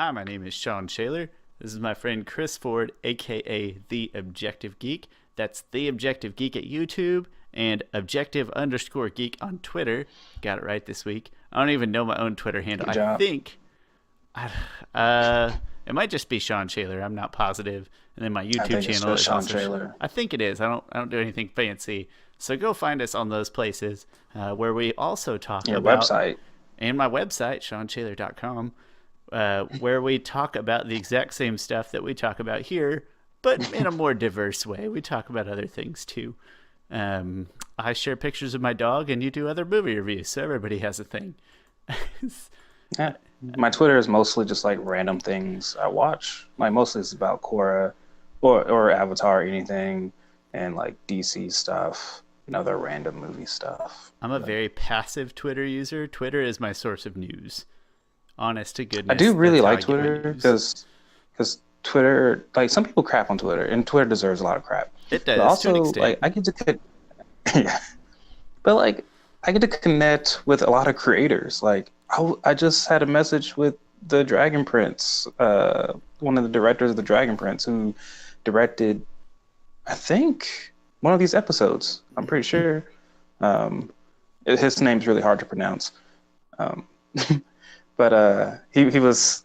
Hi, my name is Sean Shaler. This is my friend Chris Ford, aka The Objective Geek. That's The Objective Geek at YouTube and Objective_Geek on Twitter. Got it right this week. I don't even know my own Twitter handle. Good job. I think it might just be Sean Shaler. I'm not positive. And then my I YouTube think it's channel just is Sean also Shaler. I think it is. I don't do anything fancy. So go find us on those places where we also talk Your about website. and my website, SeanShaler.com, where we talk about the exact same stuff that we talk about here, but in a more diverse way. We talk about other things too. I share pictures of my dog, and you do other movie reviews, so everybody has a thing. Yeah. My Twitter is mostly just like random things I watch. Like mostly it's about Korra or Avatar, anything, and like DC stuff and other random movie stuff. I'm a very passive Twitter user. Twitter is my source of news. Honest to goodness. I do really that's how I like get my Twitter news. because Twitter, like some people crap on Twitter, and Twitter deserves a lot of crap. It But does to also, an extent. like I get to yeah, but like I get to connect with a lot of creators. Like I just had a message with the Dragon Prince, one of the directors of the Dragon Prince, who directed, I think, one of these episodes. I'm pretty sure. His name's really hard to pronounce. Um, but he was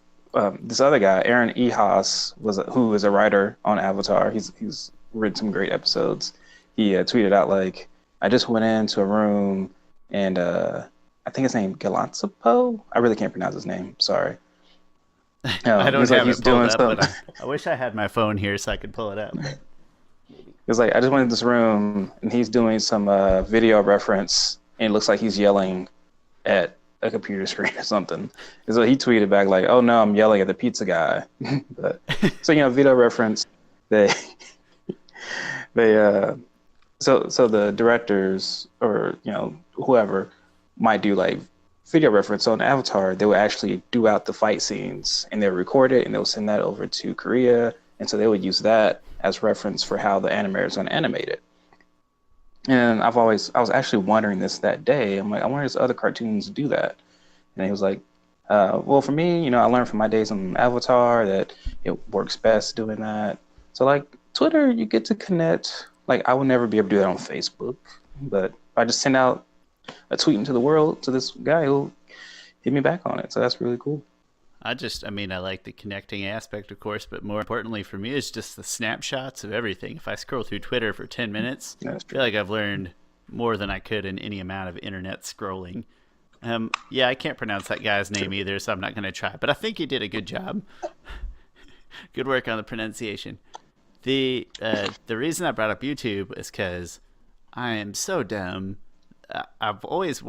this other guy, Aaron Ehas, who is a writer on Avatar. He's written some great episodes. He tweeted out like, I just went into a room and I think his name Galantapo. I really can't pronounce his name. Sorry. I don't He's like have he's it pulled doing up, some. but I wish I had my phone here so I could pull it up. He's like, I just went in this room and he's doing some video reference and it looks like he's yelling at a computer screen or something. And so he tweeted back like, "Oh no, I'm yelling at the pizza guy." But so video reference. They they so the directors or whoever might do like video reference on Avatar. They would actually do out the fight scenes and they'll record it and they'll send that over to Korea, and so they would use that as reference for how the animator is going to animate it. And I was actually wondering this that day. I'm like, I wonder if other cartoons do that. And he was like, well, for me, I learned from my days on Avatar that it works best doing that. So like Twitter, you get to connect. Like I would never be able to do that on Facebook, but I just send out a tweet into the world to this guy who'll hit me back on it. So that's really cool. I like the connecting aspect, of course, but more importantly for me is just the snapshots of everything. If I scroll through Twitter for 10 minutes, That's I true. feel like I've learned more than I could in any amount of internet scrolling. Yeah, I can't pronounce that guy's name either, so I'm not going to try, but I think he did a good job. Good work on the pronunciation. The reason I brought up YouTube is because I am so dumb. I've always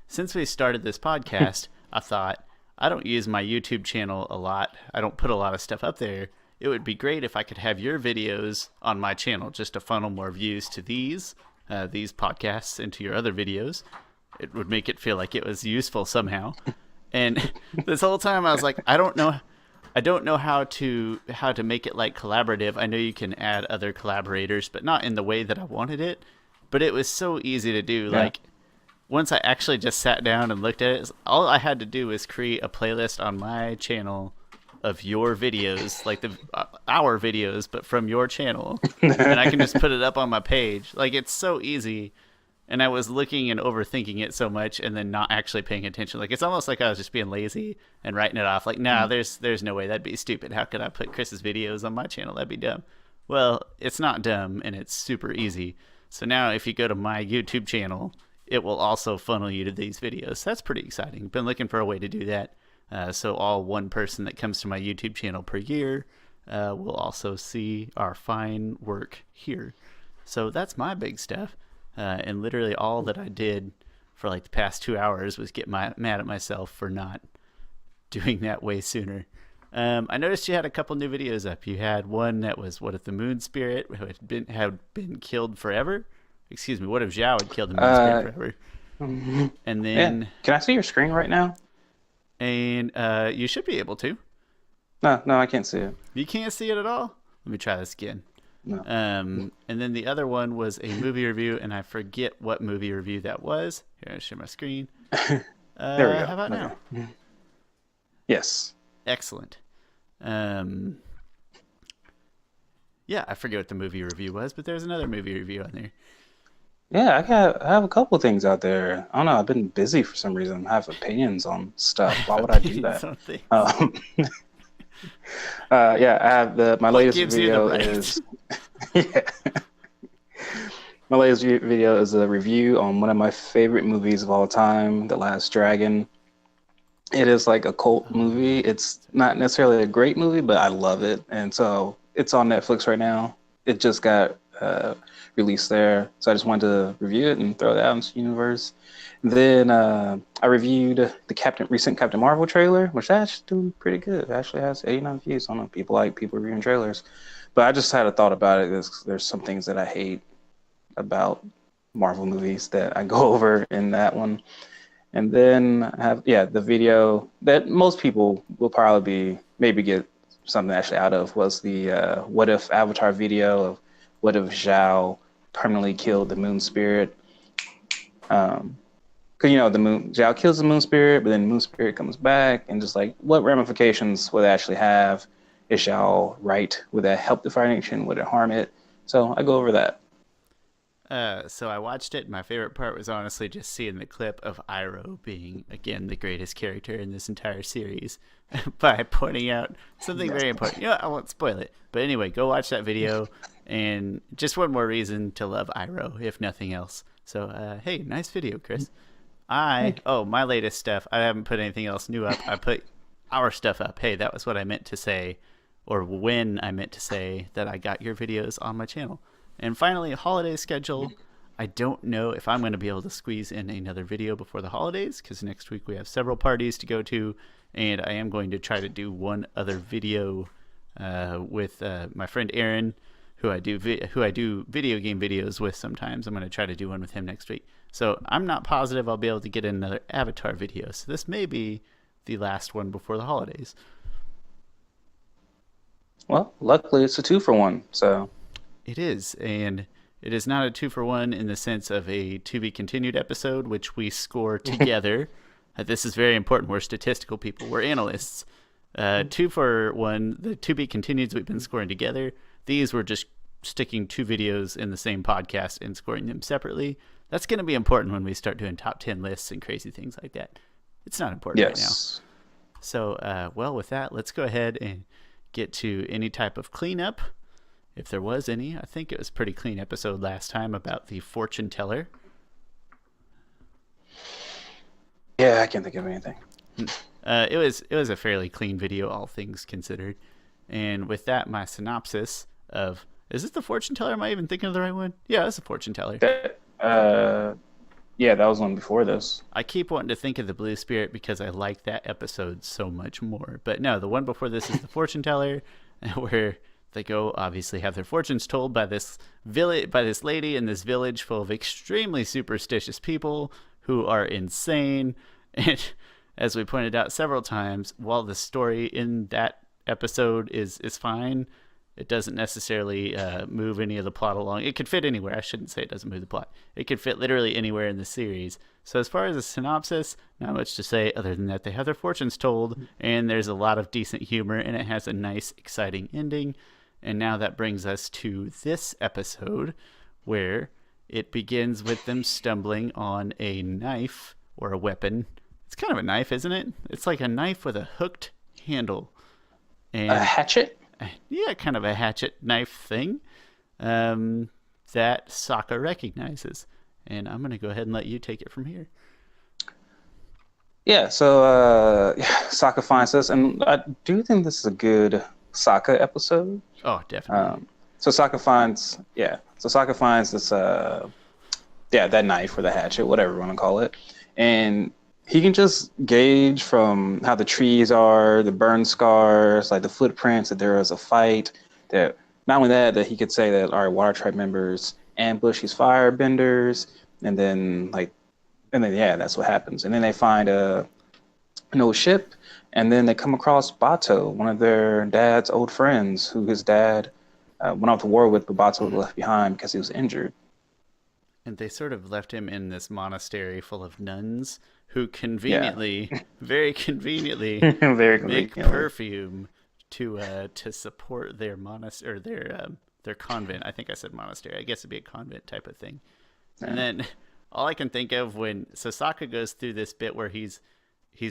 since we started this podcast, I thought, I don't use my YouTube channel a lot. I don't put a lot of stuff up there. It would be great if I could have your videos on my channel just to funnel more views to these podcasts into your other videos. It would make it feel like it was useful somehow. And this whole time I was like, I don't know how to make it like collaborative. I know you can add other collaborators, but not in the way that I wanted it. But it was so easy to do. Yeah. Like once I actually just sat down and looked at it, all I had to do was create a playlist on my channel of your videos, like our videos, but from your channel, and I can just put it up on my page. Like it's so easy. And I was looking and overthinking it so much, and then not actually paying attention. Like it's almost like I was just being lazy and writing it off. Like, nah, there's no way, that'd be stupid. How could I put Chris's videos on my channel? That'd be dumb. Well, it's not dumb, and it's super easy. So now, if you go to my YouTube channel, it will also funnel you to these videos. That's pretty exciting. Been looking for a way to do that. So all one person that comes to my YouTube channel per year will also see our fine work here. So that's my big stuff. And literally all that I did for like the past 2 hours was get mad at myself for not doing that way sooner. I noticed you had a couple new videos up. You had one that was What If the Moon Spirit had been killed forever? Excuse me, What If Zhao had killed the Moon Spirit forever? And Yeah. then Can I see your screen right now? you should be able to. No, I can't see it. You can't see it at all? Let me try this again. No. And then the other one was a movie review, and I forget what movie review that was. Here, I'll share my screen. There we go. How about now? Yes. Excellent. Um, yeah, I forget what the movie review was, but there's another movie review on there. Yeah, I have a couple things out there. I don't know. I've been busy for some reason. I have opinions on I stuff. Why have would I do opinions that? on things. Um, yeah, I have my What latest gives you the video right? is yeah, my latest video is a review on one of my favorite movies of all time, The Last Dragon. It is like a cult movie. It's not necessarily a great movie, but I love it, and so it's on Netflix right now. It just got released there, so I just wanted to review it and throw it out into the universe. Then I reviewed the recent Captain Marvel trailer, which actually doing pretty good. It actually has 89 views. I don't know, people like people reviewing trailers, but I just had a thought about it. There's some things that I hate about Marvel movies that I go over in that one. And then I have, yeah, the video that most people will probably maybe get something actually out of was the what if Avatar video of what if Zhao permanently killed the moon spirit. Because, the moon, Zhao kills the moon spirit, but then the moon spirit comes back, and just like what ramifications would it actually have? Is Zhao right? Would that help the Fire Nation? Would it harm it? So I go over that. So I watched it. My favorite part was honestly just seeing the clip of Iroh being, again, the greatest character in this entire series by pointing out something very important. I won't spoil it. But anyway, go watch that video. And just one more reason to love Iroh, if nothing else. So, hey, nice video, Chris. My latest stuff. I haven't put anything else new up. I put our stuff up. Hey, that was what I meant to say, or when I meant to say that I got your videos on my channel. And finally, holiday schedule. I don't know if I'm going to be able to squeeze in another video before the holidays, because next week we have several parties to go to, and I am going to try to do one other video with my friend Aaron, who I do video game videos with sometimes. I'm going to try to do one with him next week. So I'm not positive I'll be able to get in another Avatar video. So this may be the last one before the holidays. Well, luckily it's a 2-for-1. So it is, and it is not a 2-for-1 in the sense of a to be continued episode, which we score together. This is very important. We're statistical people. We're analysts. 2-for-1, the to be continueds we've been scoring together. These were just sticking 2 videos in the same podcast and scoring them separately. That's going to be important when we start doing top 10 lists and crazy things like that. It's not important right now. So, with that, let's go ahead and get to any type of cleanup, if there was any. I think it was a pretty clean episode last time about the fortune teller. Yeah, I can't think of anything. It was a fairly clean video, all things considered. And with that, my synopsis of, is this the fortune teller? Am I even thinking of the right one? Yeah, it's the fortune teller. Yeah, that was one before this. I keep wanting to think of the blue spirit because I like that episode so much more. But no, the one before this is the fortune teller, where they go obviously have their fortunes told by this lady in this village full of extremely superstitious people who are insane. And as we pointed out several times, while the story in that episode is fine, it doesn't necessarily move any of the plot along. It could fit anywhere. I shouldn't say it doesn't move the plot. It could fit literally anywhere in the series. So as far as a synopsis, not much to say other than that they have their fortunes told, and there's a lot of decent humor, and it has a nice, exciting ending. And now that brings us to this episode, where it begins with them stumbling on a knife or a weapon. It's kind of a knife, isn't it? It's like a knife with a hooked handle. And a hatchet? Yeah, kind of a hatchet knife thing that Sokka recognizes. And I'm going to go ahead and let you take it from here. Yeah, so Sokka finds us, and I do think this is a good Sokka episode. Oh, definitely. So Sokka finds this, that knife or the hatchet, whatever you want to call it. And he can just gauge from how the trees are, the burn scars, like the footprints, that there was a fight. That not only that he could say that our Water Tribe members ambush these firebenders, and then that's what happens. And then they find an old ship, and then they come across Bato, one of their dad's old friends, who his dad went off to war with, but Bato was left behind because he was injured. And they sort of left him in this monastery full of nuns who Yeah. very conveniently, Very make conveniently. perfume to support their or their convent. I think I said monastery. I guess it'd be a convent type of thing. And Yeah. then all I can think of when Sasaka goes through this bit where he's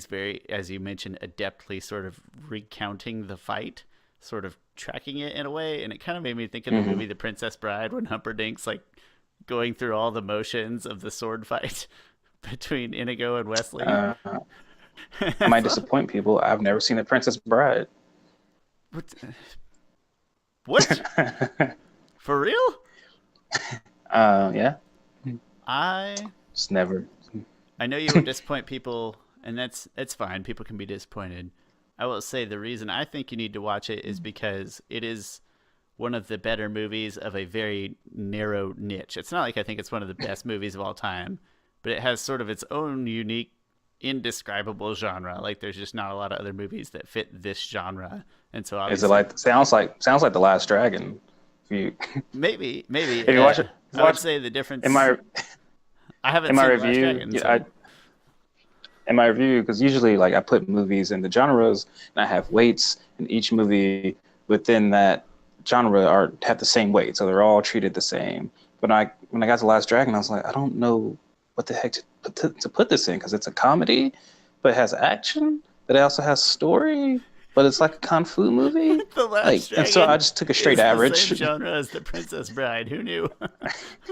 very, as you mentioned, adeptly sort of recounting the fight, sort of tracking it in a way, and it kind of made me think of the movie The Princess Bride when Humperdinck's like going through all the motions of the sword fight between Inigo and Wesley. Uh, I might disappoint people. I've never seen The Princess Bride. What? What? For real? Yeah, I just never. I know you will disappoint people, and it's fine. People can be disappointed. I will say the reason I think you need to watch it is because it is one of the better movies of a very narrow niche. It's not like I think it's one of the best movies of all time, but it has sort of its own unique, indescribable genre. Like there's just not a lot of other movies that fit this genre, and so Is it obviously like sounds like The Last Dragon? If you maybe if you watch it, I would say the difference. in my I haven't in my seen The Last review, Dragon, yeah, so. in my review, because usually like I put movies in the genres and I have weights, and each movie within that genre have the same weight, so they're all treated the same. But when I got to Last Dragon, I was like, I don't know what the heck to put this in, because it's a comedy, but it has action, but it also has story, but it's like a kung fu movie. The Last And so Dragon I just took a straight is average. the same genre as The Princess Bride. Who knew?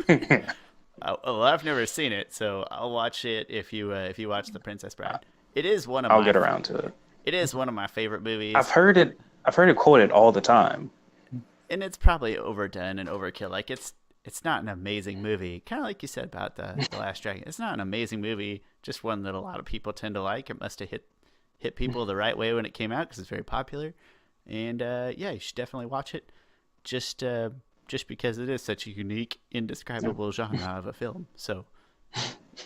Well, I've never seen it, so I'll watch it if you watch The Princess Bride. It is one of I'll my get around to it. It is one of my favorite movies, I've heard it quoted all the time. and it's probably overdone and overkill. Like it's not an amazing movie. Kind of like you said about the Last Dragon. It's not an amazing movie, just one that a lot of people tend to like. It must have hit people the right way when it came out because it's very popular. And yeah, you should definitely watch it. Just because it is such a unique, indescribable genre of a film. So,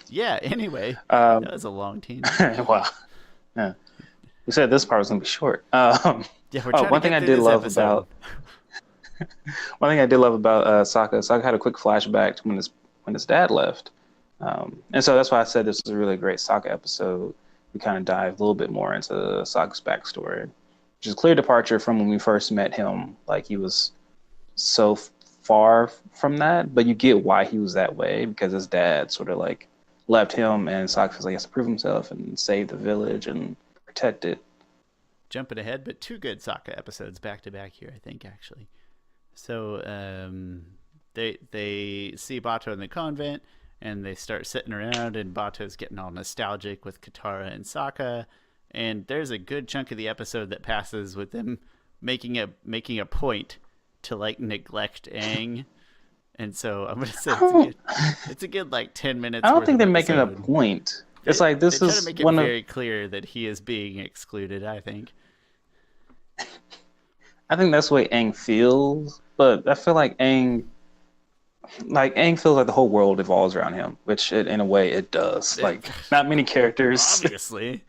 yeah. Anyway, that was a long tangent. Wow. Yeah. We said this part was gonna be short. Yeah, we're trying One to thing get I through did this love episode. about Sokka had a quick flashback to when his dad left, and so that's why I said this was a really great Sokka episode. We kind of dive a little bit more into Sokka's backstory, which is a clear departure from when we first met him. Like he was so far from that, but you get why he was that way, because his dad sort of like left him, and Sokka feels like he has to prove himself and save the village and protect it. Jumping ahead, but two good Sokka episodes back to back here, I think, actually. So they see Bato in the convent, and they start sitting around, and Bato's getting all nostalgic with Katara and Sokka, and there's a good chunk of the episode that passes with them making a point to like neglect Aang, and so I'm gonna say it's a good like 10 minutes. I don't worth think of they're making a episode. point. It's like this they try is to make it one of very clear that he is being excluded. I think. I think that's the way Aang feels, but I feel like Aang feels like the whole world evolves around him, which in a way it does. Like not many characters, Obviously,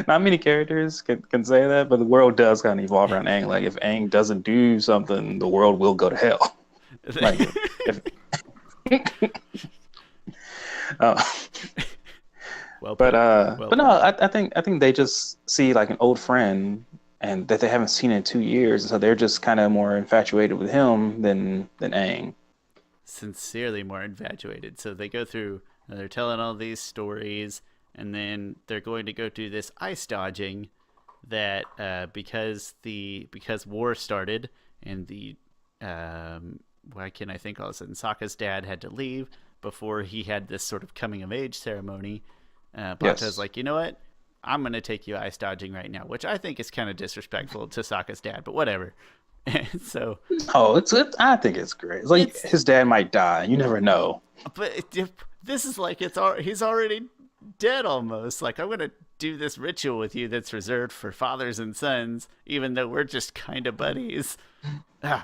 not many characters can say that, but the world does kind of evolve around Aang. Like if Aang doesn't do something, the world will go to hell. Like if well, but put. no, I think they just see like an old friend and that they haven't seen in 2 years, so they're just kind of more infatuated with him than Aang. Sincerely more infatuated. So they go through, they're telling all these stories, and then they're going to go do this ice dodging that because war started and the why can't I think all of a sudden Sokka's dad had to leave before he had this sort of coming of age ceremony. Bato's like, you know what? I'm going to take you ice dodging right now, which I think is kind of disrespectful to Sokka's dad, but whatever. And so, I think it's great. It's like his dad might die. You never know. But this is like he's already dead almost. Like I'm going to do this ritual with you that's reserved for fathers and sons, even though we're just kind of buddies.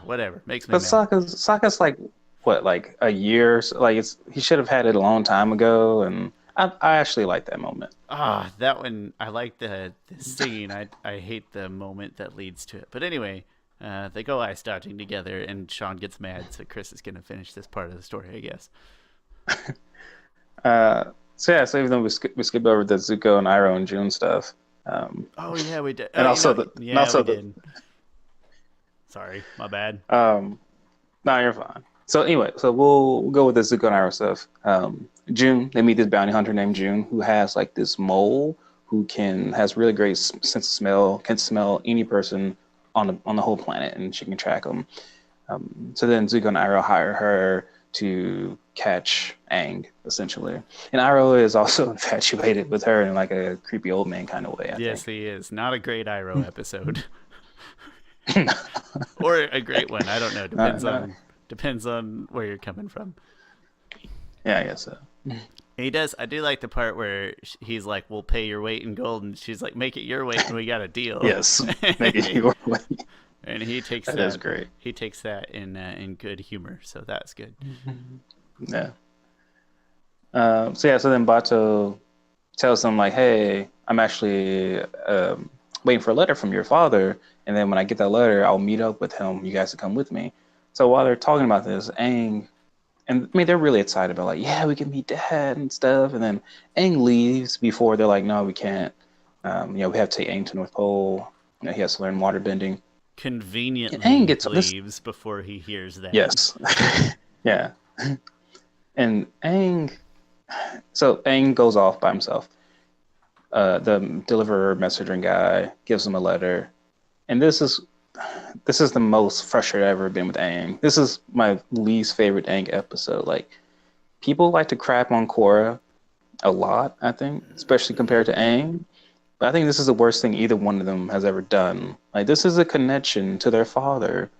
Whatever. Makes me But mad. Sokka's like what, like a year? Like he should have had it a long time ago, and I actually like that moment. That one, I like the scene. I hate the moment that leads to it. But anyway, They go ice dodging together, and Sean gets mad, so Chris is going to finish this part of the story, I guess. So even though we skip over the Zuko and Iroh and June stuff, Oh yeah, we did. and Oh, also we did. Sorry, my bad. No, you're fine. So anyway, so we'll go with the Zuko and Iroh stuff. June, they meet this bounty hunter named June who has like this mole who has really great sense of smell, can smell any person on the whole planet, and she can track them. So then Zuko and Iroh hire her to catch Aang, essentially. And Iroh is also infatuated with her in like a creepy old man kind of way, I Yes, think. he is. Not a great Iroh episode. Or a great one. I don't know. Depends on where you're coming from. Yeah, I guess so. He does. I do like the part where he's like, "We'll pay your weight in gold," and she's like, "Make it your weight, and we got a deal." Yes, make it your way. And he takes That is great. He takes that in good humor, so that's good. Yeah. So then Bato tells them like, "Hey, I'm actually waiting for a letter from your father, and then when I get that letter, I'll meet up with him. You guys can come with me." So while they're talking about this, Aang, and I mean they're really excited about like, yeah, we can meet Dad and stuff, and then Aang leaves before they're like, no, we can't. We have to take Aang to North Pole. He has to learn water bending. Conveniently Aang gets leaves before he hears that. Yes. Yeah. And Aang goes off by himself. The deliverer messaging guy gives him a letter, and this is the most frustrated I've ever been with Aang. This is my least favorite Aang episode. Like, people like to crap on Korra a lot, I think, especially compared to Aang. But I think this is the worst thing either one of them has ever done. Like, this is a connection to their father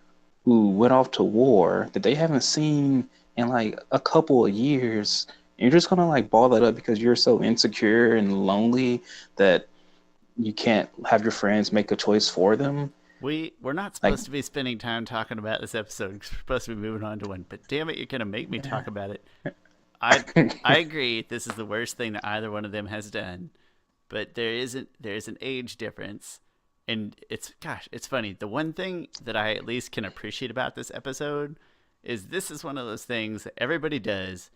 who went off to war that they haven't seen in like a couple of years. You're just gonna like ball that up because you're so insecure and lonely that you can't have your friends make a choice for them. We're not supposed to be spending time talking about this episode. We're supposed to be moving on to one. But damn it, you're gonna make me talk about it. I agree. This is the worst thing that either one of them has done. But there is an age difference, and it's funny. The one thing that I at least can appreciate about this episode is this is one of those things that everybody does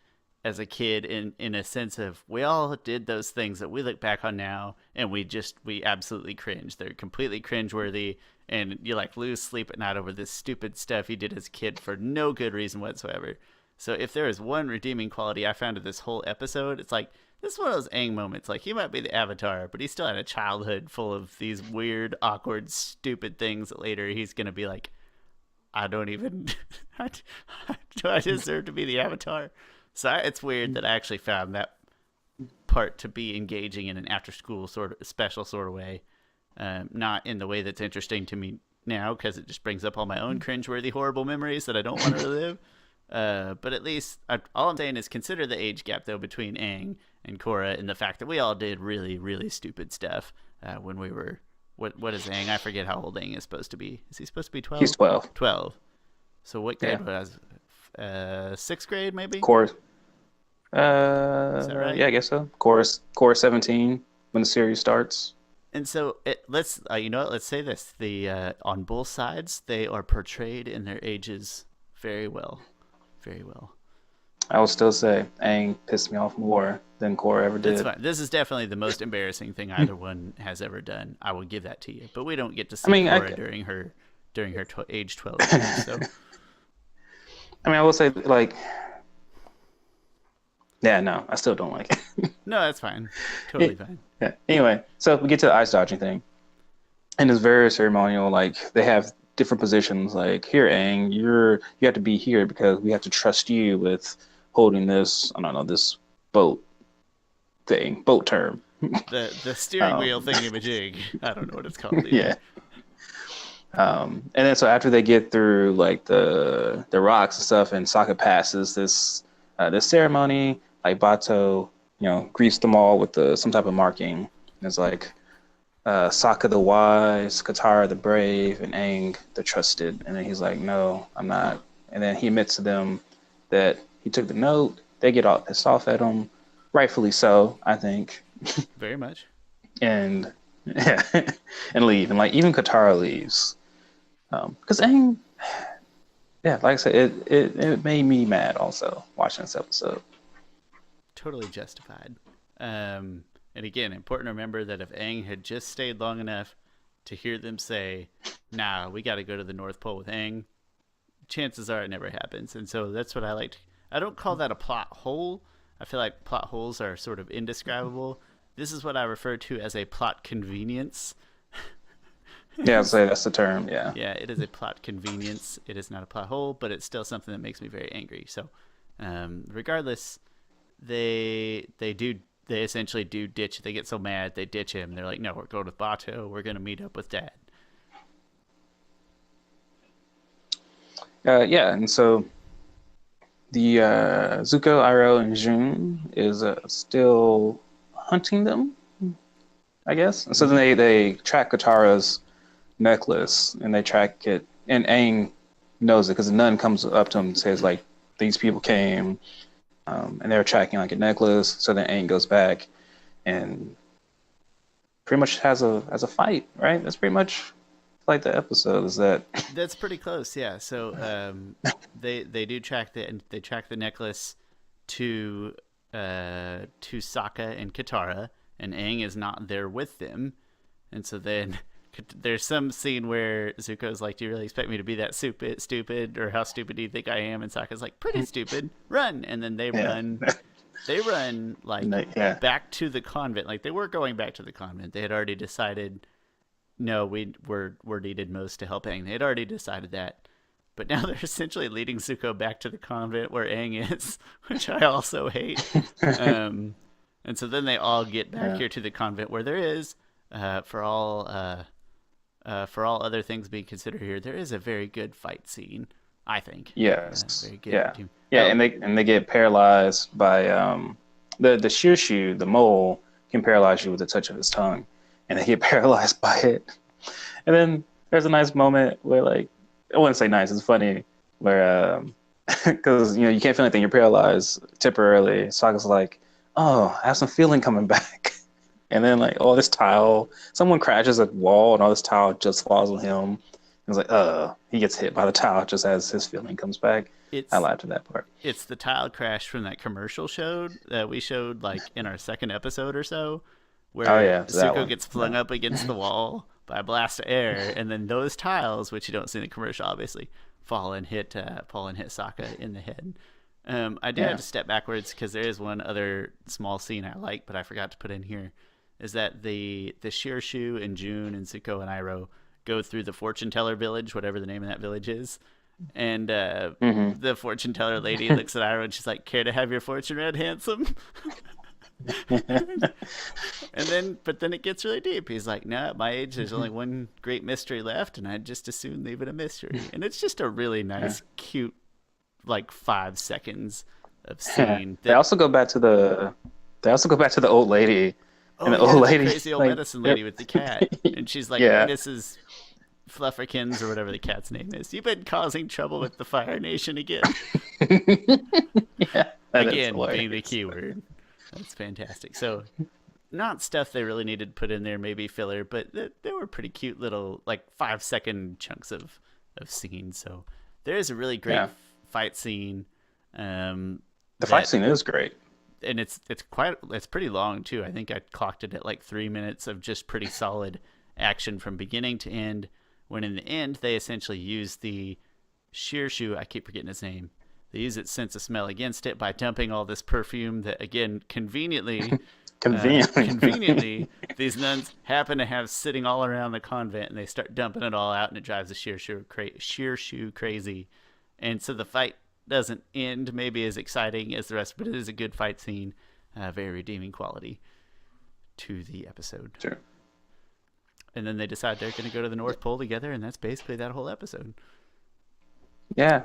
as a kid in a sense of we all did those things that we look back on now and we absolutely cringe. They're completely cringeworthy, and you like lose sleep at night over this stupid stuff you did as a kid for no good reason whatsoever. So if there is one redeeming quality I found of this whole episode, it's like this is one of those Aang moments. Like, he might be the Avatar, but he still had a childhood full of these weird, awkward, stupid things that later he's gonna be like, I don't even do I deserve to be the Avatar? So it's weird that I actually found that part to be engaging in an after-school sort of special sort of way, not in the way that's interesting to me now because it just brings up all my own cringeworthy, horrible memories that I don't want to relive. But at least all I'm saying is consider the age gap though between Aang and Korra, and the fact that we all did really, really stupid stuff when we were. What is Aang? I forget how old Aang is supposed to be. Is he supposed to be 12? He's 12. 12. So what grade was? Sixth grade maybe. Korra. Is that right? Yeah, I guess so. Korra 17 when the series starts. And so let's let's say this: the on both sides they are portrayed in their ages very well, very well. I will still say Aang pissed me off more than Korra ever did. That's fine. This is definitely the most embarrassing thing either one has ever done. I will give that to you. But we don't get to see Korra during her age 12 years, so. I mean, I will say, like, yeah, no, I still don't like it. No, that's fine. Totally fine. Yeah. Anyway, so we get to the ice dodging thing. And it's very ceremonial. Like, they have different positions. Like, here, Aang, you have to be here because we have to trust you with holding this, I don't know, this boat term. The steering wheel thingy-majig. I don't know what it's called either. Yeah. And then so after they get through like the rocks and stuff, and Sokka passes this ceremony, like Bato, greets them all with some type of marking. It's like Sokka the wise, Katara the brave, and Aang the trusted. And then he's like, no, I'm not. And then he admits to them that he took the note. They get all pissed off at him, rightfully so, I think. Very much. And yeah, and leave. And like even Katara leaves. Because Aang, yeah, like I said, it made me mad also watching this episode. Totally justified. And again, important to remember that if Aang had just stayed long enough to hear them say, "Nah, we got to go to the North Pole with Aang," chances are it never happens. And so that's what I liked. I don't call that a plot hole. I feel like plot holes are sort of indescribable. This is what I refer to as a plot convenience. Yeah, I'd say that's the term. Yeah. Yeah, it is a plot convenience. It is not a plot hole, but it's still something that makes me very angry. So, regardless, they essentially do ditch. They get so mad they ditch him. They're like, "No, we're going with Bato. We're gonna meet up with Dad." Yeah, and so the Zuko, Iroh, and June is still hunting them, I guess. And so then they track Katara's necklace, and they track it, and Aang knows it because the nun comes up to him and says, like, these people came, and they're tracking like a necklace. So then Aang goes back and pretty much has a fight, right? That's pretty much like the episode. Is that? That's pretty close, yeah. So they do track the necklace to Sokka and Katara, and Aang is not there with them, and so then there's some scene where Zuko's like, "Do you really expect me to be that stupid, or how stupid do you think I am?" And Sokka's like, "Pretty stupid. Run!" And then they run. They run like back to the convent. Like they were going back to the convent. They had already decided, no, we're needed most to help Aang. They had already decided that. But now they're essentially leading Zuko back to the convent where Aang is, which I also hate. And so then they all get back here to the convent where there is, for all other things being considered here, there is a very good fight scene, I think. Yes. Very good. Yeah, and they get paralyzed by the Shirshu, the mole, can paralyze you with the touch of his tongue, and they get paralyzed by it. And then there's a nice moment where, like, I wouldn't say nice, it's funny, where because you can't feel anything, you're paralyzed temporarily. Sokka's like, "Oh, I have some feeling coming back." And then, like, all this tile, someone crashes a wall and all this tile just falls on him. It's like, he gets hit by the tile just as his feeling comes back. I laughed at that part. It's the tile crash from that commercial that we showed, like, in our second episode or so, where Zuko gets flung up against the wall by a blast of air, and then those tiles, which you don't see in the commercial, obviously, fall and hit Sokka in the head. I did have to step backwards because there is one other small scene I like, but I forgot to put in here. Is that the Shirshu and June and Zuko and Iroh go through the fortune teller village, whatever the name of that village is, and the fortune teller lady looks at Iroh and she's like, "Care to have your fortune read, handsome?" But then it gets really deep. He's like, "No, at my age, there's only one great mystery left, and I'd just as soon leave it a mystery." And it's just a really nice, cute, like 5 seconds of scene. They also go back to the old lady. And the old lady, crazy old medicine lady with the cat, and she's like, "Mrs. Flufferkins," or whatever the cat's name is. "You've been causing trouble with the Fire Nation again." Again, being the keyword. That's fantastic. So, not stuff they really needed to put in there, maybe filler, but they were pretty cute little, like, 5-second chunks of scenes. So there is a really great fight scene. The fight scene is great. And it's pretty long too. I think I clocked it at like 3 minutes of just pretty solid action from beginning to end. When in the end they essentially use the Shirshu, I keep forgetting his name. They use its sense of smell against it by dumping all this perfume that, again, conveniently, these nuns happen to have sitting all around the convent, and they start dumping it all out, and it drives the Shirshu crazy. And so the fight doesn't end maybe as exciting as the rest, but it is a good fight scene, very redeeming quality to the episode. Sure. And then they decide they're going to go to the North Pole together, and that's basically that whole episode. Yeah,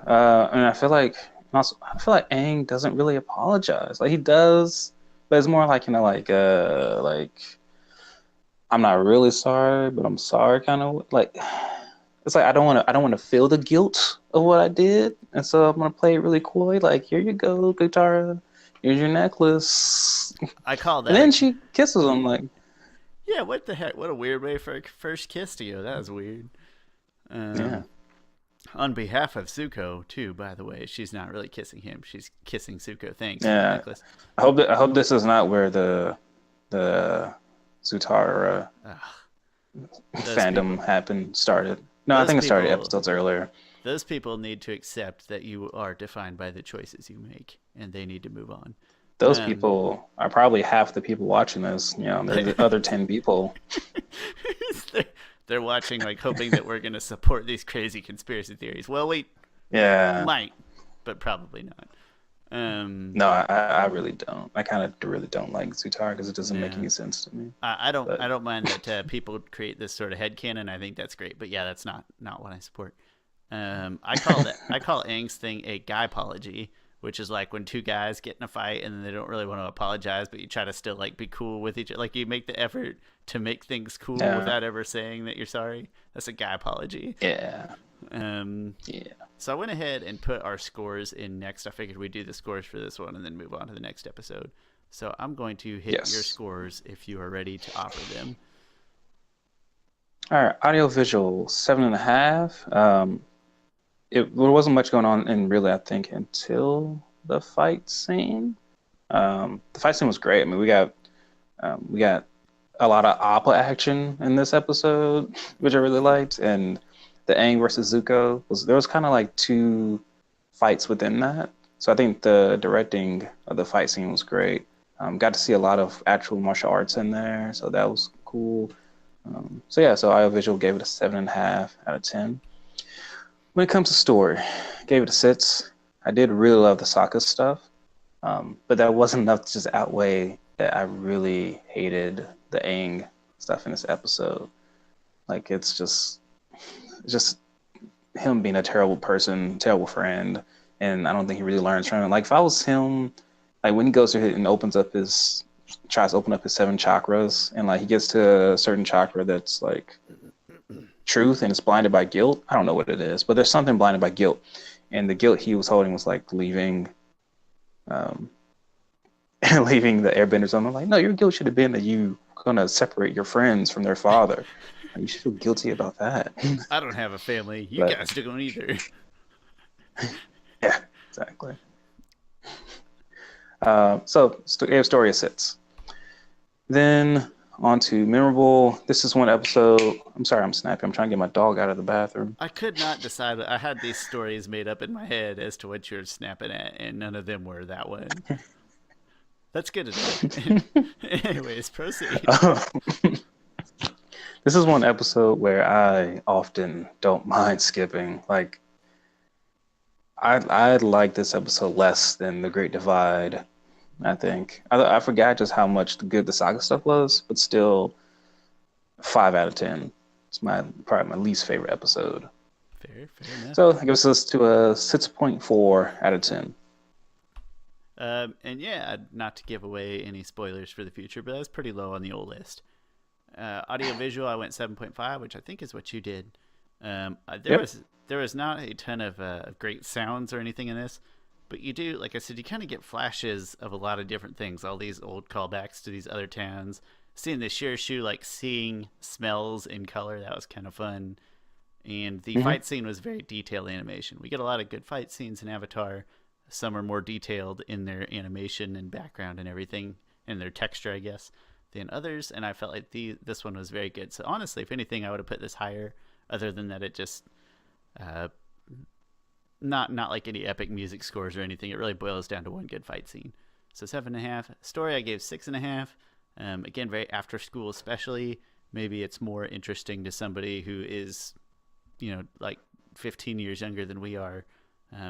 and I feel like Aang doesn't really apologize. Like, he does, but it's more like, like I'm not really sorry, but I'm sorry, kind of like. It's like I don't want to feel the guilt of what I did, and so I'm gonna play it really coy. Like, here you go, Katara, here's your necklace. I call that. And then she kisses him, like, yeah, what the heck? What a weird way for a first kiss to go. That was weird. on behalf of Zuko too, by the way, she's not really kissing him. She's kissing Zuko. Thanks for the Yeah. necklace. I hope this is not where the Zutara fandom started. No, I think it started episodes earlier. Those people need to accept that you are defined by the choices you make, and they need to move on. Those people are probably half the people watching this. There's the other 10 people. They're watching, like, hoping that we're going to support these crazy conspiracy theories. Well, we might, but probably not. No, I really don't. I kind of really don't like Zutara because it doesn't make any sense to me. I don't mind that people create this sort of headcanon. I think that's great. But yeah, that's not what I support. I call Aang's thing a guypology, which is like when two guys get in a fight and then they don't really want to apologize, but you try to still like be cool with each other. Like you make the effort to make things cool without ever saying that you're sorry. That's a guypology. Yeah. So I went ahead and put our scores in next. I figured we'd do the scores for this one and then move on to the next episode. So I'm going to hit your scores if you are ready to offer them. All right, audiovisual 7.5. There wasn't much going on in really, I think, until the fight scene. The fight scene was great. I mean, we got a lot of Appa action in this episode, which I really liked, and the Aang versus Zuko there was kind of like two fights within that. So I think the directing of the fight scene was great. Got to see a lot of actual martial arts in there, so that was cool. So audiovisual gave it a 7.5 out of 10. When it comes to story, gave it a 6. I did really love the Sokka stuff, but that wasn't enough to just outweigh that I really hated the Aang stuff in this episode. Like it's just him being a terrible person, terrible friend, and I don't think he really learns from it. Like if I was him, like when he goes through and tries to open up his 7 chakras, and like he gets to a certain chakra that's like truth and it's blinded by guilt. I don't know what it is, but there's something blinded by guilt, and the guilt he was holding was like leaving leaving the airbenders. I'm like, no, your guilt should have been that you gonna separate your friends from their father. You should feel guilty about that. I don't have a family. You guys don't either. Yeah, exactly. So story of 6. Then on to memorable. This is one episode. I'm sorry, I'm snapping. I'm trying to get my dog out of the bathroom. I could not decide. I had these stories made up in my head as to what you're snapping at, and none of them were that one. That's good enough. Anyways, proceed. This is one episode where I often don't mind skipping. Like, I like this episode less than The Great Divide, I think. I forgot just how much good the Saga stuff was, but still 5 out of 10. It's probably my least favorite episode. Fair enough. So that gives us to a 6.4 out of 10. And yeah, not to give away any spoilers for the future, but that's pretty low on the old list. Audiovisual, I went 7.5, which I think is what you did. There was not a ton of great sounds or anything in this, but you do, like I said, you kind of get flashes of a lot of different things. All these old callbacks to these other towns, seeing the Shirshu, like seeing smells in color, that was kind of fun. And the fight scene was very detailed animation. We get a lot of good fight scenes in Avatar. Some are more detailed in their animation and background and everything, and their texture, I guess, than others, and I felt like this one was very good. So honestly, if anything, I would have put this higher, other than that it just not like any epic music scores or anything. It really boils down to one good fight scene. So 7.5. Story I gave 6.5. Again, very after school, especially. Maybe it's more interesting to somebody who is, like 15 years younger than we are.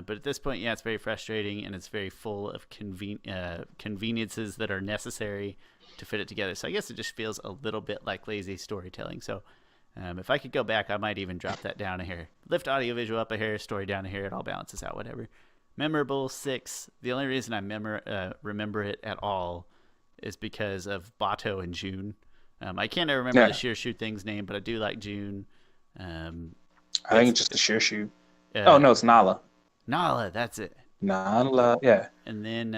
But at this point, yeah, it's very frustrating, and it's very full of conveniences that are necessary to fit it together. So I guess it just feels a little bit like lazy storytelling. So if I could go back, I might even drop that down a hair. Lift audiovisual up a hair, story down a hair. It all balances out, whatever. Memorable 6. The only reason I remember it at all is because of Bato and June. I can't remember the Shirshu thing's name, but I do like June. I think it's just the Shirshu. Oh, no, it's Nala. Nala, that's it. Nala, yeah. And then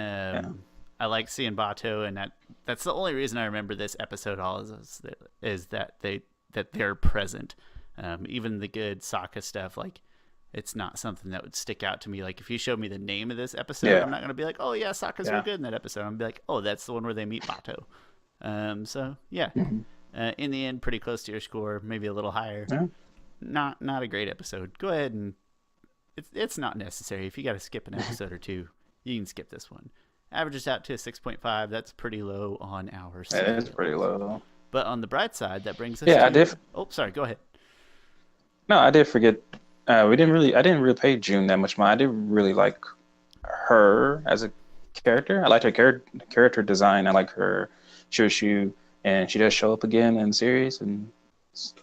I like seeing Bato, and that's the only reason I remember this episode all is that they're present. Even the good Sokka stuff, like it's not something that would stick out to me. Like if you showed me the name of this episode, I'm not gonna be like, oh yeah, Sokka's real good in that episode. I'm gonna be like, oh, that's the one where they meet Bato. So yeah, in the end, pretty close to your score, maybe a little higher. Yeah. Not a great episode. Go ahead and it's not necessary. If you got to skip an episode or two, you can skip this one. Averages out to a 6.5. That's pretty low on our scale. It is pretty low. But on the bright side, that brings us Yeah, to... I did. Oh, sorry. Go ahead. No, I did forget. I didn't really pay June that much mind. I did really like her as a character. I liked her character design. I like her Shushu, and she does show up again in the series, and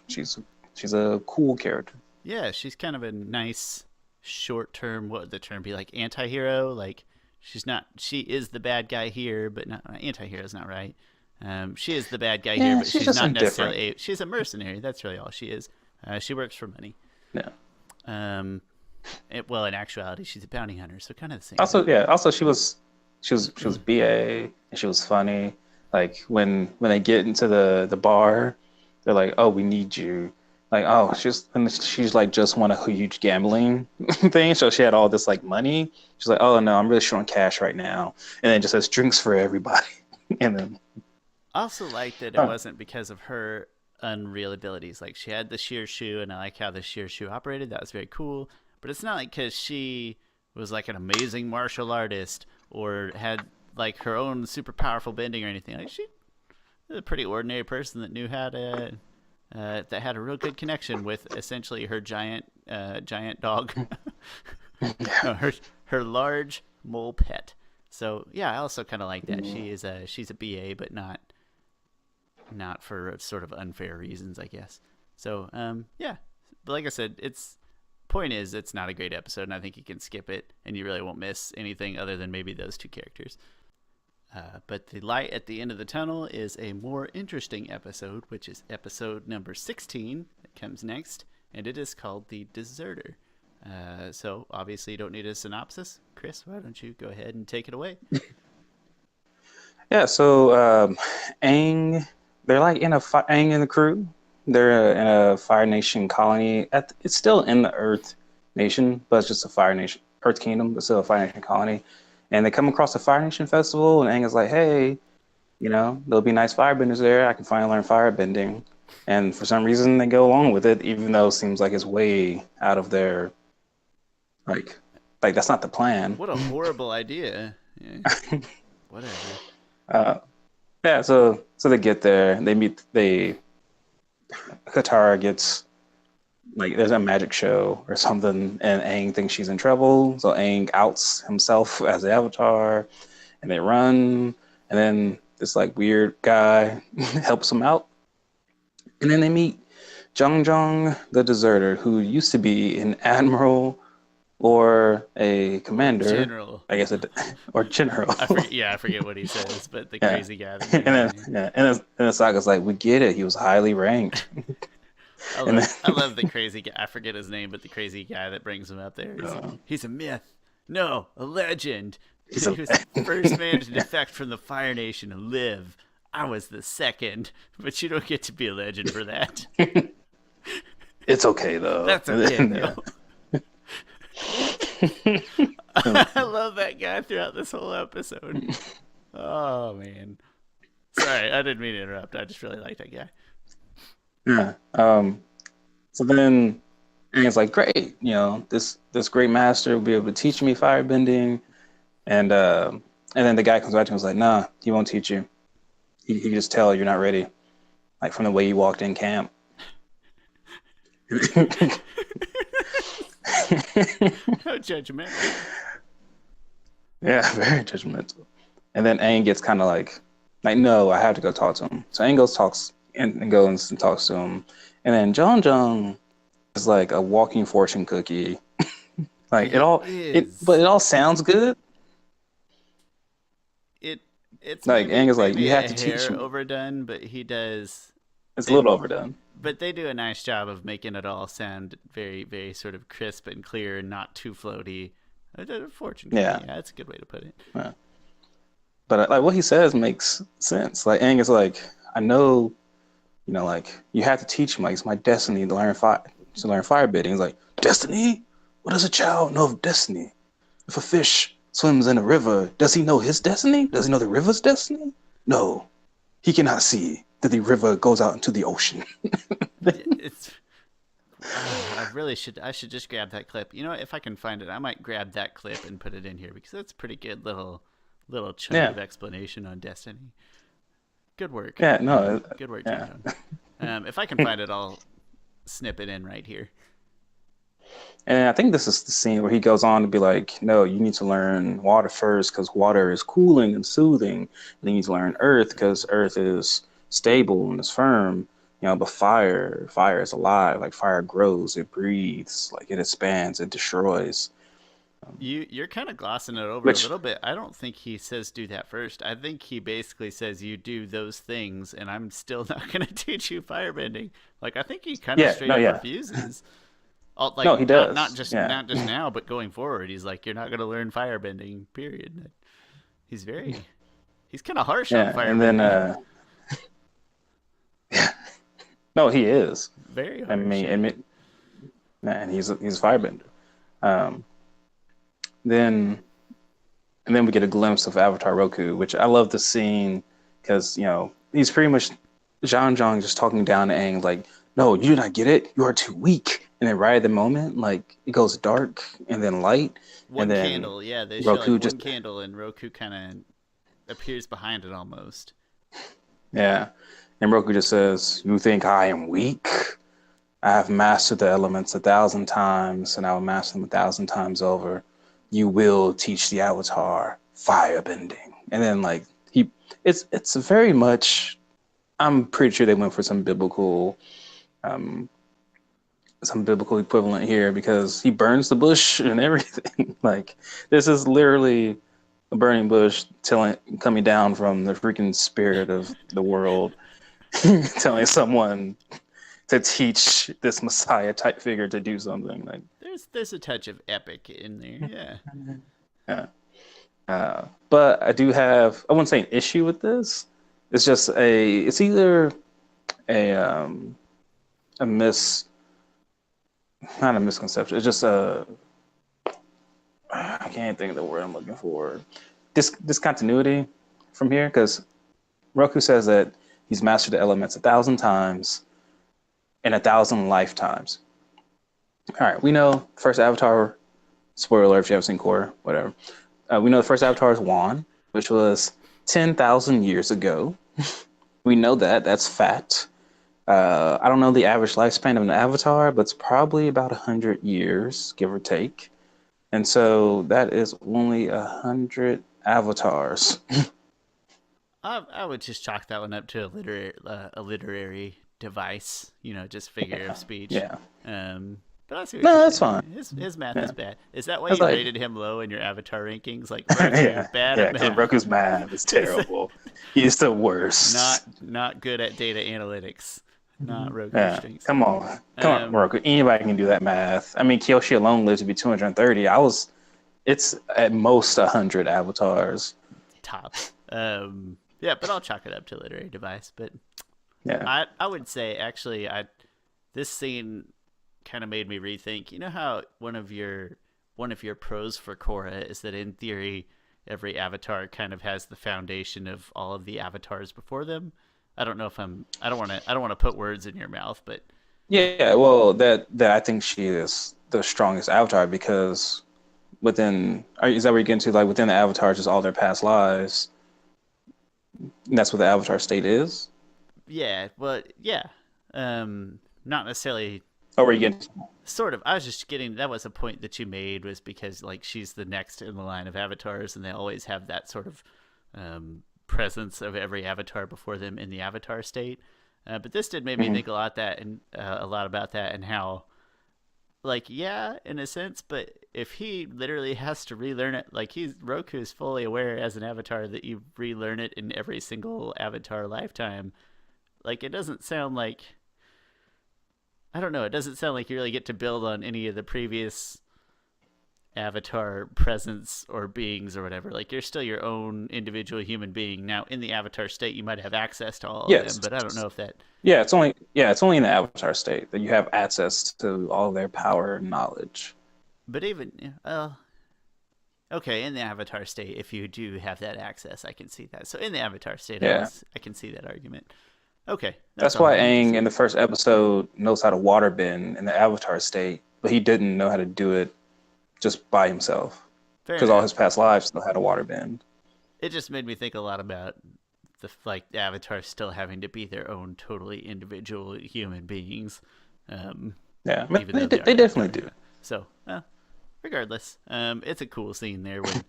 she's a cool character. Yeah, she's kind of a nice short-term, what would the term be, like anti-hero? Like she is the bad guy here, but not anti-hero is not right. She is the bad guy here, but she's not necessarily she's a mercenary. That's really all she is. She works for money. Yeah. Well, in actuality, she's a bounty hunter, so kind of the same. Also, she was BA, and she was funny. Like when they get into the bar, they're like, "Oh, we need you." Like, oh, she's like just won a huge gambling thing, so she had all this like money. She's like, "Oh no, I'm really short on cash right now," and then just says drinks for everybody, and then. I also like that it wasn't because of her unreal abilities. Like she had the sheer shoe, and I like how the sheer shoe operated. That was very cool. But it's not like because she was like an amazing martial artist or had like her own super powerful bending or anything. Like she was a pretty ordinary person that knew how to that had a real good connection with essentially her giant dog, her large mole pet. So yeah, I also kind of like that. She's a BA, but not for sort of unfair reasons, I guess. So yeah, but like I said, it's not a great episode, and I think you can skip it, and you really won't miss anything other than maybe those two characters. But the light at the end of the tunnel is a more interesting episode, which is episode number 16 that comes next, and it is called The Deserter. So obviously you don't need a synopsis. Chris, why don't you go ahead and take it away? Yeah, so Aang, they're like Aang and the crew. They're in a Fire Nation colony. It's still in the Earth Nation, but it's just a Fire Nation, Earth Kingdom, but still a Fire Nation colony. And they come across a Fire Nation festival, and Aang is like, hey, there'll be nice firebenders there. I can finally learn firebending. And for some reason, they go along with it, even though it seems like it's way out of their, like that's not the plan. What a horrible idea. Yeah. Whatever. Yeah, so they get there, and Katara gets, like, there's a magic show or something, and Aang thinks she's in trouble, so Aang outs himself as the Avatar, and they run, and then this, like, weird guy helps them out, and then they meet Zhang the Deserter, who used to be an admiral or a commander. General. I guess, or general. I forget what he says, but the crazy guy. And then Sokka's like, we get it. He was highly ranked. I love the crazy guy. I forget his name, but the crazy guy that brings him up there. He's a myth. No, a legend. He was the first man to defect from the Fire Nation and live. I was the second, but you don't get to be a legend for that. It's okay, though. That's okay, though. I love that guy throughout this whole episode. Oh, man. Sorry, I didn't mean to interrupt. I just really like that guy. Yeah. So then Aang's like, great, this great master will be able to teach me firebending. And then the guy comes back to him and was like, nah, he won't teach you. He can just tell you're not ready. Like from the way you walked in camp. How judgmental. Yeah, very judgmental. And then Aang gets kind of like, no, I have to go talk to him. So Aang goes talks to him. And then Zhang is like a walking fortune cookie. Like but it all sounds good. It's like Aang is like, you have to teach me. Overdone, but he does. It's a little overdone. But they do a nice job of making it all sound very, very sort of crisp and clear and not too floaty. Fortune cookie. Yeah, that's a good way to put it. Yeah. But like what he says makes sense. Like Aang is like, I know, like you have to teach me. Like it's my destiny to learn firebending. He's like, destiny? what does a child know of destiny? If a fish swims in a river, does he know his destiny? Does he know the river's destiny? No, he cannot see that the river goes out into the ocean. It's I really should. I should just grab that clip. You know, if I can find it, I might grab that clip and put it in here because that's a pretty good little chunk of explanation on Destiny. Good work. Yeah, no, Good work, yeah. If I can find it, I'll snip it in right here. And I think this is the scene where he goes on to be like, no, you need to learn water first because water is cooling and soothing. And you need to learn earth because earth is stable and is firm. But fire is alive. Like fire grows, it breathes, like it expands, it destroys. You're kind of glossing it over a Which, little bit. I don't think he says do that first. I think he basically says you do those things, and I'm still not going to teach you firebending. Like I think he kind of straight up refuses. Like, no, he does. Not just now, but going forward, he's like, you're not going to learn firebending. Period. He's kind of harsh on firebending. And then, yeah, no, he is very harsh. I mean, man, he's a firebender. Then we get a glimpse of Avatar Roku, which I love the scene because he's pretty much Zhang just talking down to Aang like, no, you do not get it. You are too weak. And then right at the moment, like it goes dark and then light. One and then candle, yeah. They Roku show like just one candle, and Roku kind of appears behind it almost. Yeah, and Roku just says, "You think I am weak? I have mastered the elements 1,000 times, and I will master them 1,000 times over. You will teach the Avatar firebending." And then like it's very much. I'm pretty sure they went for some biblical equivalent here because he burns the bush and everything. Like this is literally a burning bush coming down from the freaking spirit of the world, telling someone to teach this Messiah type figure to do something. Like there's a touch of epic in there, yeah. But I do have, I wouldn't say an issue with this. It's just it's either not a misconception. It's just I can't think of the word I'm looking for. Discontinuity from here, because Roku says that he's mastered the elements 1,000 times in 1,000 lifetimes. All right, we know first Avatar. Spoiler if you haven't seen Korra, whatever. We know the first Avatar is Wan, which was 10,000 years ago. We know that. That's fact. I don't know the average lifespan of an Avatar, but it's probably about 100 years, give or take. And so that is only 100 Avatars. I would just chalk that one up to a literary device, just figure of speech. Yeah. But I see that's fine. His math is bad. Is that why you rated him low in your Avatar rankings? Like Roku, bad at math. Roku's math is terrible. He's the worst. Not good at data analytics. Not Roku strengths. Come on, Roku. Anybody can do that math. I mean, Kyoshi alone lives to be 230. It's at most 100 Avatars. Tops. Yeah, but I'll chalk it up to literary device. But yeah, I would say actually, this scene kind of made me rethink. You know how one of your pros for Korra is that in theory every avatar kind of has the foundation of all of the avatars before them. I don't know if I don't want to put words in your mouth, but yeah. Well, that I think she is the strongest avatar because is that where you're getting to? Like within the avatars, just all their past lives. And that's what the avatar state is. Yeah. Well, yeah. Not necessarily. Oh, were you getting? Sort of. I was just getting. That was a point that you made was because like she's the next in the line of avatars, and they always have that sort of presence of every avatar before them in the avatar state. But this did make me think a lot about that and how, like, yeah, in a sense. But if he literally has to relearn it, like Roku is fully aware as an avatar that you relearn it in every single avatar lifetime. Like it doesn't sound like. I don't know. It doesn't sound like you really get to build on any of the previous avatar presence or beings or whatever. Like you're still your own individual human being. Now in the avatar state, you might have access to all of them, but I don't know if that. Yeah, it's only in the avatar state that you have access to all their power and knowledge. But even okay, in the Avatar state, if you do have that access, I can see that. So in the Avatar state, Yeah. I can see that argument. Okay, that's That's all I why need to Aang see. in the first episode knows how to waterbend in the Avatar state, but he didn't know how to do it just by himself Fair because all enough. his past lives know how to waterbend. It just made me think a lot about the Avatar still having to be their own totally individual human beings, Yeah, even though they are they Avatar. definitely do. So, regardless, it's a cool scene there when.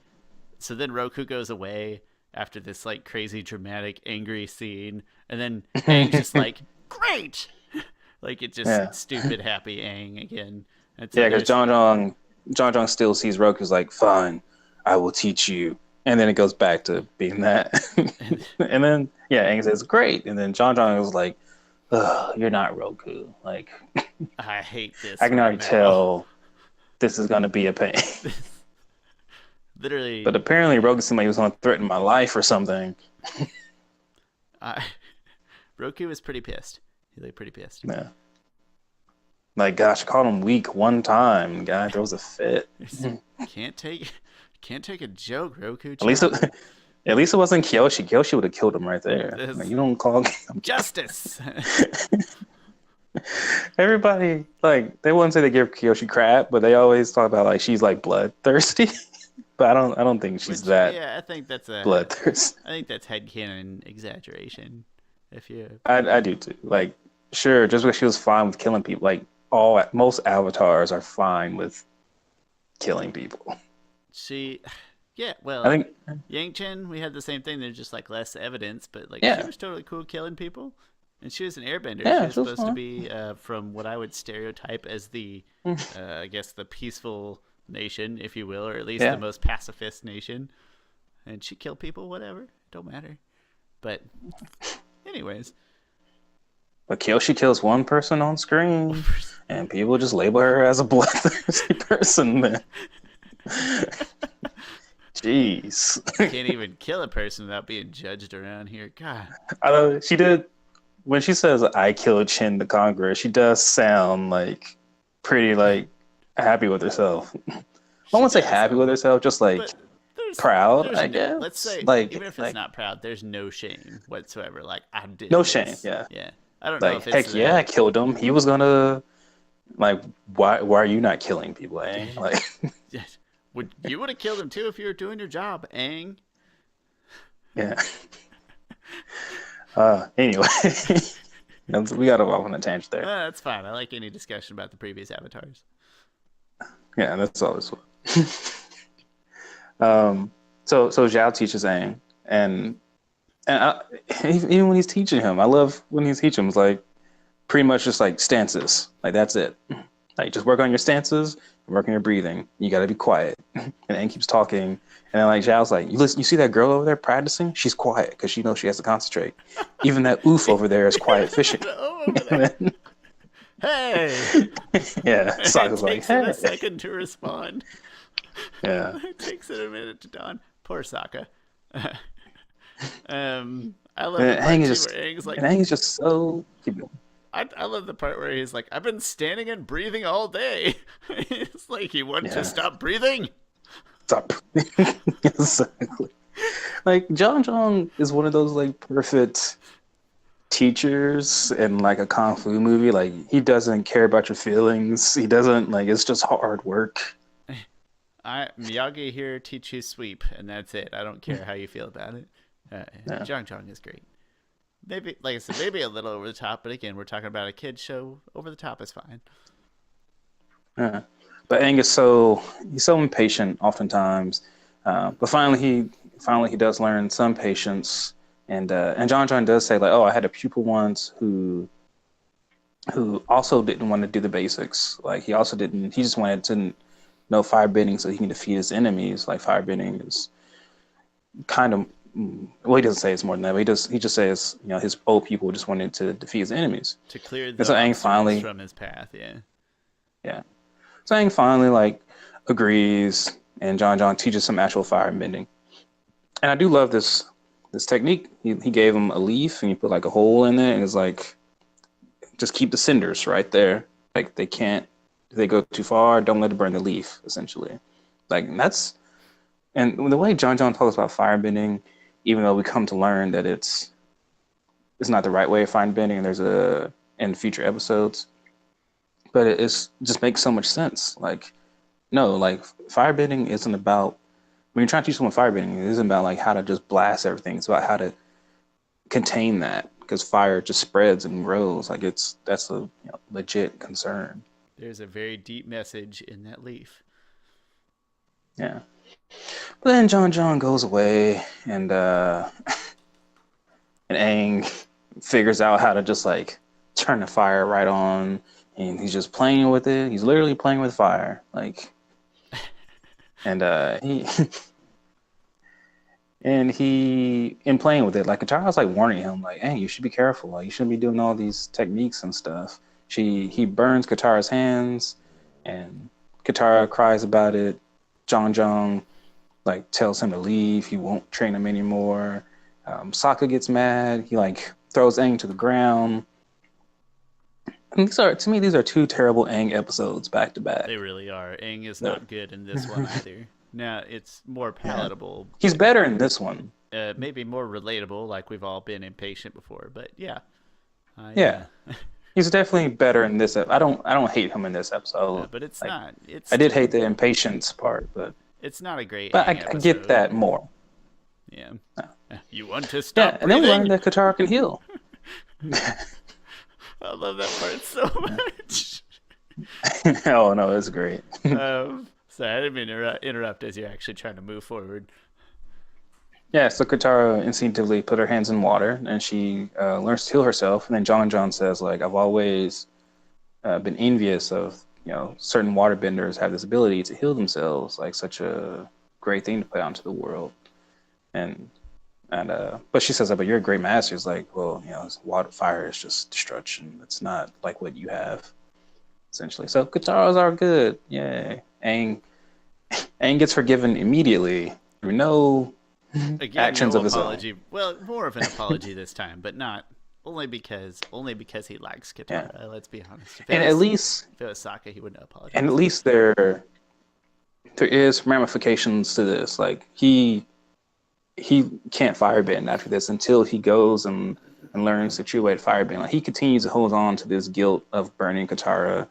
So then Roku goes away after this like crazy dramatic angry scene, and then Aang's just like great, like it's just Yeah, stupid happy Aang again. And so yeah, because there's John still sees Roku's like, fine, I will teach you, and then it goes back to being that, and and then yeah, Aang says great, and then John was like, ugh, you're not Roku, like I hate this I can right already now. tell this is gonna be a pain. Literally, But apparently Roku seemed like he was gonna threaten my life or something. I Roku was pretty pissed. He looked pretty pissed. Yeah. Like, gosh, I called him weak one time. The guy throws a fit. Can't take can't take a joke, Roku. At least Chill. at least it wasn't Kyoshi. Kyoshi would have killed him right there. This Like, you don't call justice. everybody like they wouldn't say they give Kyoshi crap, but they always talk about like she's like bloodthirsty. But I don't think she's Which that yeah, I think that's bloodthirsty. I think that's headcanon exaggeration. If you I do too. Like, sure, just because she was fine with killing people, like most avatars are fine with killing people. she yeah, I well, think Yang Chen, we had the same thing. There's just like less evidence, but like she yeah, was totally cool killing people, and she was an airbender. She yeah, was she was supposed to fine. be from what I would stereotype as the, I guess the peaceful nation, if you will, or at least the Yeah. most pacifist nation. And she killed people, whatever, don't matter. But, anyways, But Kyoshi kills one person on screen, and people just label her as a bloodthirsty person. Then, jeez, can't even kill a person without being judged around here. God, I know she did when she says "I killed Chin the Conqueror." She does sound like pretty like happy with herself. I she won't say does happy though. with herself, just like But proud, there's I no, let's guess. say Like even if it's like not proud, there's no shame whatsoever. Like I did no shame. this. Yeah, Yeah, I don't know like if it's heck yeah, the I killed him. He was gonna like why are you not killing people, eh? Like would have killed him too if you were doing your job, Aang. yeah. Anyway, we got off on a tangent there. That's fine. I like any discussion about the previous avatars. Yeah, that's always what. So Zhao teaches Aang, and even when he's teaching him, I love when he's teaching him. It's like pretty much just like stances, like that's it. Like just work on your stances, and work on your breathing. You got to be quiet. And Aang keeps talking, and then like Zhao's like, you listen, you see that girl over there practicing? She's quiet because she knows she has to concentrate. Even that oof over there is quiet fishing. Over there. Hey, Yeah, it Sokka's like, takes him hey. a second to respond. Yeah. It takes it a minute to dawn. Poor Sokka. I love And the part too where Aang's like, Aang is just so. Keep going. I love the part where he's like, I've been standing and breathing all day. It's like he wanted to Yeah. stop breathing. Stop. Exactly. Like John is one of those like perfect teachers in like a kung fu movie. Like he doesn't care about your feelings. He doesn't like. It's just hard work. Miyagi here teach you sweep, and that's it. I don't care how you feel about it. Yeah. Zhang is great. Maybe, like I said, maybe a little over the top, but again, we're talking about a kid's show. Over the top is fine. Yeah. But Aang is he's so impatient oftentimes. But finally he does learn some patience. And John does say like, oh, I had a pupil once who also didn't want to do the basics. Like he just wanted to know firebending so he can defeat his enemies. Like firebending is kind of well, he doesn't say it's more than that, but he just says, you know, his old people just wanted to defeat his enemies. To clear And the so Aang obstacles from his path, yeah. yeah. So Aang finally like agrees, and John teaches some actual firebending. And I do love this technique. He gave him a leaf and he put like a hole in it, and it's like just keep the cinders right there. Like they can't If they go too far, don't let it burn the leaf, essentially. Like, and the way John talks about firebending, even though we come to learn that it's not the right way of firebending, and in future episodes, but it's just makes so much sense. Like, no, like firebending isn't about when you're trying to teach someone firebending, it isn't about like how to just blast everything. It's about how to contain that, because fire just spreads and grows. Like that's a legit concern. There's a very deep message in that leaf. Yeah. But then John goes away, and and Aang figures out how to just like turn the fire right on, and he's just playing with it. He's literally playing with fire, like, and he in playing with it, like Katara's like warning him, like, "Hey, you should be careful. Like, you shouldn't be doing all these techniques and stuff." He burns Katara's hands, and Katara cries about it. John like tells him to leave. He won't train him anymore. Sokka gets mad. He like throws Aang to the ground. And to me, these are two terrible Aang episodes back to back. They really are. Aang is not good in this one either. Now, it's more palatable. Yeah. He's better in this one. Maybe more relatable, like we've all been impatient before. But yeah. He's definitely better in this. I don't hate him in this episode. But it's like, not. I did hate the impatience part, but it's not a great. But Aang I get that more. Yeah. You want to stop? Yeah, and then we learned that Katara can heal. I love that part so much. Oh no, it's great. Sorry, I didn't mean to interrupt as you're actually trying to move forward. Yeah, so Katara instinctively put her hands in water, and she learns to heal herself. And then John says, like, I've always been envious of, certain waterbenders have this ability to heal themselves, like such a great thing to put out into the world. But she says, but you're a great master. It's like, well, fire is just destruction. It's not like what you have, essentially. So Katara's are good. Yay. Aang gets forgiven immediately through no actions of his apology. own. Well, more of an apology this time, but not only because he likes Katara. Yeah. Let's be honest. If it was Sokka, he wouldn't apologize. And at least there is ramifications to this. Like he can't firebend after this until he goes and learns the true way to firebend. Like he continues to hold on to this guilt of burning Katara.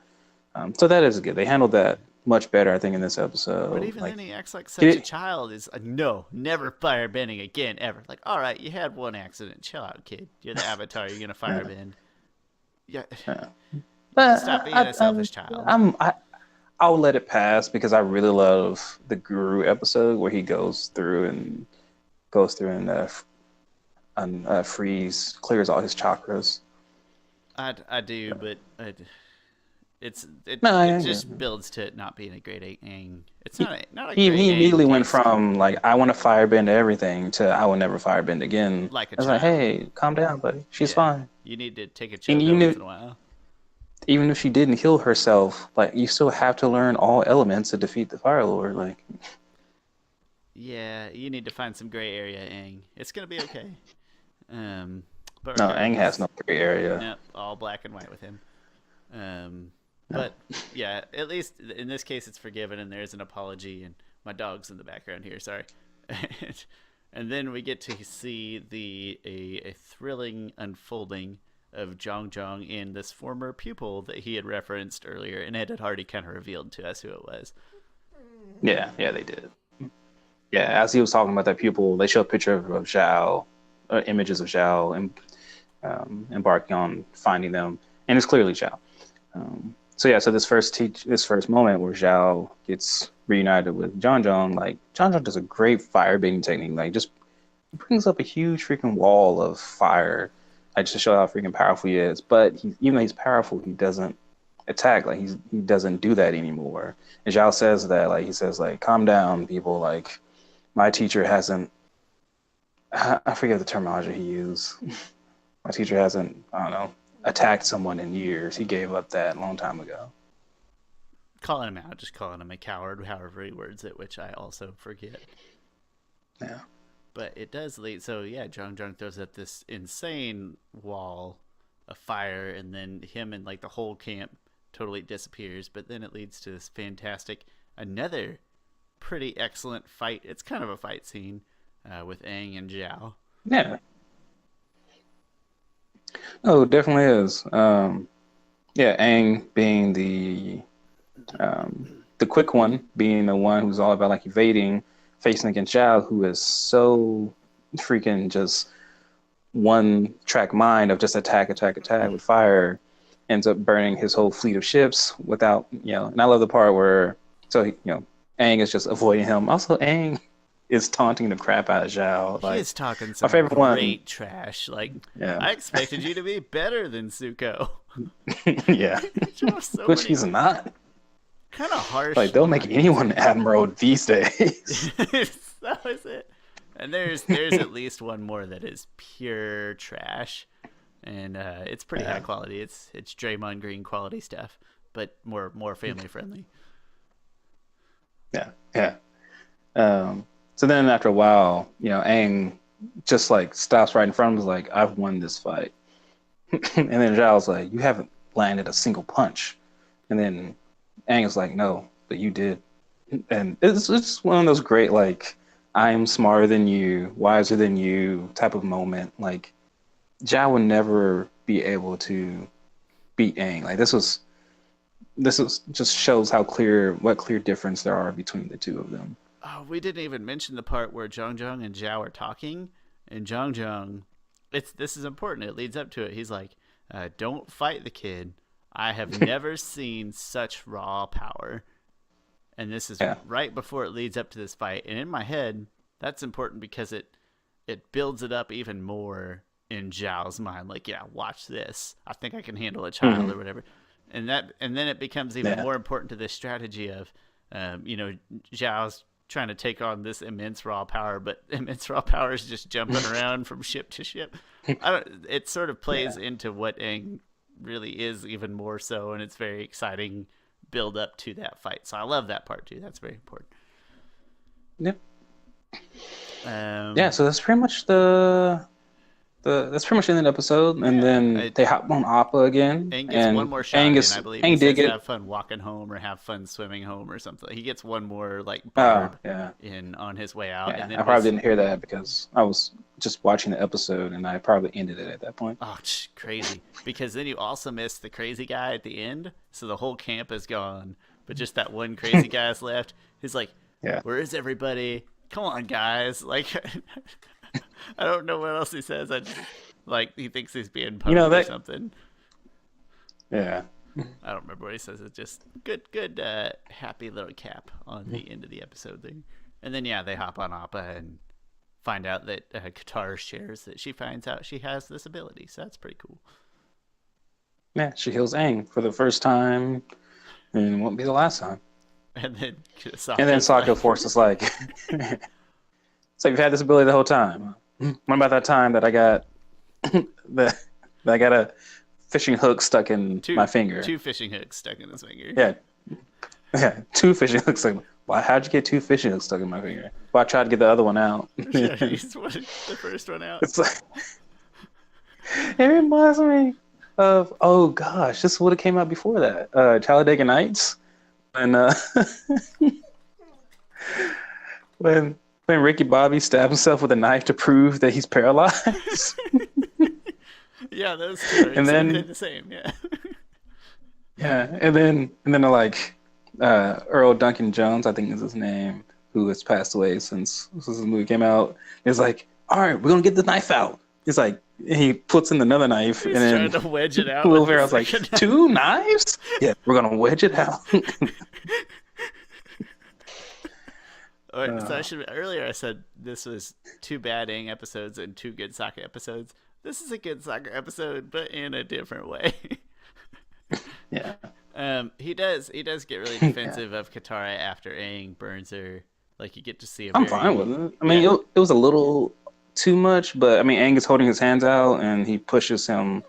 So that is good. They handled that much better, I think, in this episode. But even then, he acts like such a child. Is no, never firebending again, ever. Like, all right, you had one accident. Chill out, kid. You're the Avatar. You're gonna firebend. Yeah. Stop being a selfish child. I'll let it pass because I really love the Guru episode where he goes through and clears all his chakras. I do, but it just builds to it not being a great Aang. It's not a he great immediately Aang went from like I want to firebend everything to I will never firebend again. Like I was like, hey, calm down, buddy. She's fine. You need to take a chill once in a while. Even if she didn't heal herself, like you still have to learn all elements to defeat the Fire Lord. Like, yeah, you need to find some gray area, Aang. It's gonna be okay. But no, Aang has no gray area. Nope, all black and white with him. But yeah, at least in this case, it's forgiven, and there's an apology. And my dog's in the background here. Sorry. And then we get to see a thrilling unfolding of Zhang in this former pupil that he had referenced earlier, and it had already kind of revealed to us who it was. Yeah, they did. Yeah, as he was talking about that pupil, they show a picture of Zhao, images of Zhao, and embarking on finding them, and it's clearly Zhao. So this first moment where Zhao gets reunited with Zhang, like Zhang does a great firebending technique, like just brings up a huge freaking wall of fire, like just to show how freaking powerful he is. But even though he's powerful, he doesn't attack. Like he doesn't do that anymore. And Zhao says that, like he says, like calm down, people. Like my teacher hasn't. I forget the terminology he used. My teacher hasn't. I don't know. Attacked someone in years. He gave up that a long time ago. Calling him out, just calling him a coward, however he words it, which I also forget. Yeah. But it does lead. So yeah, Zhang throws up this insane wall of fire, and then him and like the whole camp totally disappears. But then it leads to this fantastic, another pretty excellent fight. It's kind of a fight scene with Aang and Zhao. Yeah. Oh, it definitely is. Yeah, Aang being the quick one, being the one who's all about like evading, facing against Zhao, who is so freaking just one track mind of just attack with fire, ends up burning his whole fleet of ships without, and I love the part where, Aang is just avoiding him. Also, Aang is taunting the crap out of Zhao. He is talking some great trash. Like, I expected you to be better than Zuko. Yeah. Which he's not. Kind of harsh. Like, they'll make anyone admiral these days. That was it. And there's at least one more that is pure trash, and it's pretty high quality. It's Draymond Green quality stuff, but more family friendly. Yeah. So then after a while, Aang just like stops right in front of him, like, I've won this fight. And then Zhao's like, you haven't landed a single punch. And then Aang is like, no, but you did. And it's just one of those great, like, I'm smarter than you, wiser than you type of moment. Like, Zhao would never be able to beat Aang. Like, this was just shows what clear difference there are between the two of them. Oh, we didn't even mention the part where Zhong and Zhao are talking, and Zhong, this is important. It leads up to it. He's like, "Don't fight the kid. I have never seen such raw power." And this is right before it leads up to this fight. And in my head, that's important because it builds it up even more in Zhao's mind. Like, yeah, watch this. I think I can handle a child or whatever. And then it becomes even more important to this strategy of, Zhao's trying to take on this immense raw power, but immense raw power is just jumping around from ship to ship. It sort of plays into what Aang really is even more so, and it's very exciting build up to that fight. So I love that part too. That's very important. Yep. So that's pretty much that's pretty much the end of the episode, and then they hop on Appa again. Aang gets one more shot, I believe. He says have fun walking home or have fun swimming home or something. He gets one more barb in on his way out. Yeah, and then I probably didn't hear that because I was just watching the episode, and I probably ended it at that point. Oh, crazy! Because then you also miss the crazy guy at the end, so the whole camp is gone, but just that one crazy guy is left. He's like, "Where is everybody? Come on, guys!" Like. I don't know what else he says. He thinks he's being punished or something. Yeah. I don't remember what he says. It's just good, happy little cap on the end of the episode there. And then, they hop on Appa and find out that Katara shares that she finds out she has this ability. So that's pretty cool. Yeah, she heals Aang for the first time, and it won't be the last time. And then Sokka forces like... So you've had this ability the whole time. What about that time that I got a fishing hook stuck in my finger? 2 fishing hooks stuck in his finger. Yeah, 2 fishing hooks stuck. Why? How'd you get 2 fishing hooks stuck in my finger? Well, I tried to get the other one out. You just wanted the first one out. It's like it reminds me of this is what came out before that. Talladega Nights, and when Ricky Bobby stabbed himself with a knife to prove that he's paralyzed. Yeah, those two are exactly the same. Yeah. Yeah, and then they're like Earl Duncan Jones, I think is his name, who has passed away since this movie came out. Is like, all right, we're gonna get the knife out. He's like, he puts in another knife, he's and then trying to wedge it out. Will Ferrell's like, 2 knives? Yeah, we're gonna wedge it out. Earlier I said this was 2 bad Aang episodes and 2 good Sokka episodes. This is a good Sokka episode, but in a different way. Yeah. He does get really defensive of Katara after Aang burns her. Like, you get to see. I'm fine with it. I mean, it was a little too much, but I mean, Aang is holding his hands out and he pushes him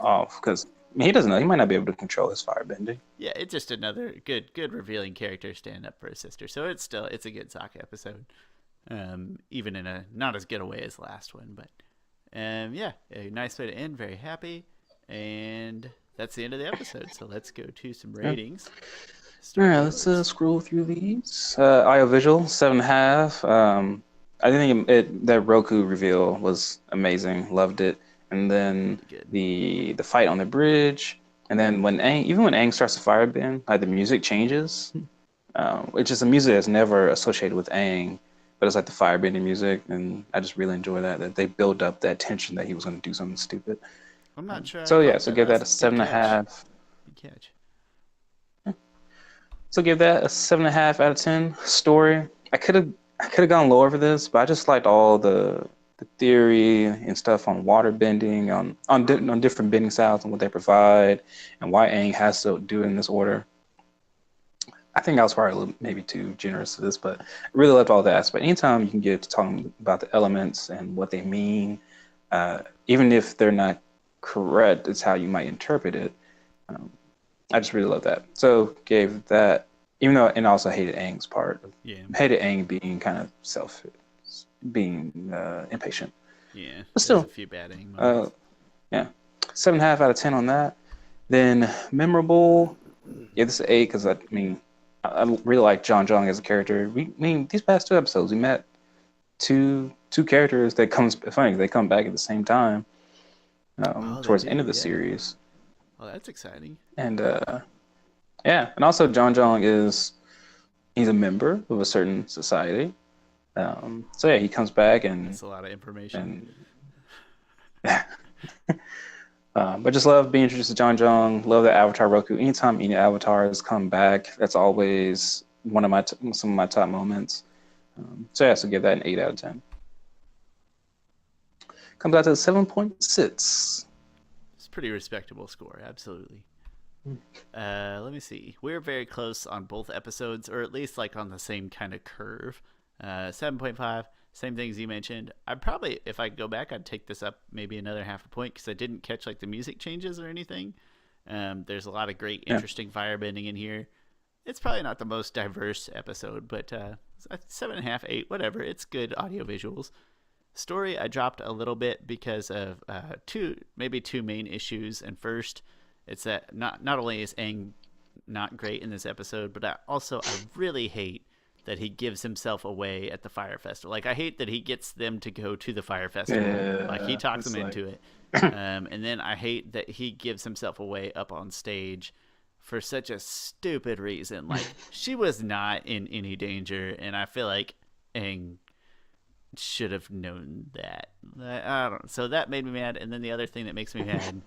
off because. He doesn't know. He might not be able to control his firebending. Yeah, it's just another good revealing character standing up for his sister. So it's a good Sokka episode, even in a not as good a way as the last one. But a nice way to end. Very happy, and that's the end of the episode. So let's go to some Yeah. ratings. All right, let's scroll through these. Audiovisual 7.5. I think that Roku reveal was amazing. Loved it. And then the fight on the bridge, and then when Aang starts to firebend, like the music changes, which is a music that's never associated with Aang, but it's like the firebending music, and I just really enjoy that they build up that tension that he was going to do something stupid. I'm not sure. So yeah, so give that a 7.5. Good catch. So give that a 7.5 out of 10. Story, I could have gone lower for this, but I just liked all the theory and stuff on water bending, on different bending styles and what they provide, and why Aang has to do it in this order. I think I was probably a little, maybe too generous to this, but I really loved all that aspect. Anytime you can get to talking about the elements and what they mean, even if they're not correct, it's how you might interpret it. I just really love that. So gave that, even though, and also hated Aang's part. Yeah. Hated Aang being kind of being impatient. Yeah. But still, a few bad Aang moments. Yeah. 7.5 out of 10 on that. Then memorable, yeah, this is 8 because I really like John Jong as a character. These past 2 episodes, we met two characters that they come back at the same time towards the end of the series. Oh, that's exciting. And and also John Jong he's a member of a certain society. So yeah, he comes back and that's a lot of information. But just love being introduced to John Jong. Love the Avatar Roku. Anytime any avatars come back, that's always one of some of my top moments. So give that an 8 out of 10. Comes out to 7.6. Pretty respectable score, absolutely. Let me see. We're very close on both episodes, or at least like on the same kind of curve. 7.5, same things you mentioned. I'd probably, if I go back, I'd take this up maybe another half a point because I didn't catch like the music changes or anything. There's a lot of great, interesting firebending in here. It's probably not the most diverse episode, but 7.5, 8, whatever. It's good audio visuals. Story I dropped a little bit because of two main issues. And first, it's that not only is Aang not great in this episode, but I really hate that he gives himself away at the Fire Festival. Like, I hate that he gets them to go to the Fire Festival. Like, he talks them into it. And then I hate that he gives himself away up on stage for such a stupid reason. Like, she was not in any danger, and I feel like Aang should have known that. I don't know. So that made me mad. And then the other thing that makes me mad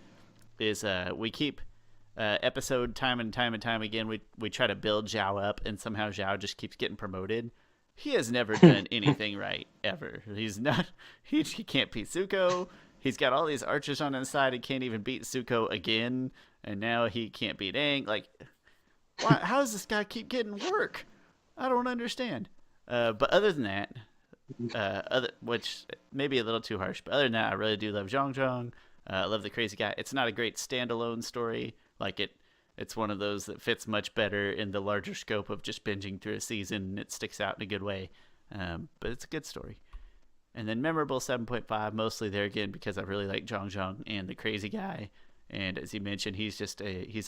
is we keep episode time and time again. We try to build Zhao up, and somehow Zhao just keeps getting promoted. He has never done anything right ever. He's not. He can't beat Zuko. He's got all these archers on his side. He can't even beat Zuko again, and now he can't beat Aang. Like, why? How does this guy keep getting work? I don't understand. But other than that. Which may be a little too harsh, but other than that, I really do love Zhang Zhang. I love the crazy guy. It's not a great standalone story. Like it's one of those that fits much better in the larger scope of just binging through a season. And it sticks out in a good way, but it's a good story. And then memorable 7.5, mostly there again because I really like Zhang Zhang and the crazy guy. And as you mentioned, he's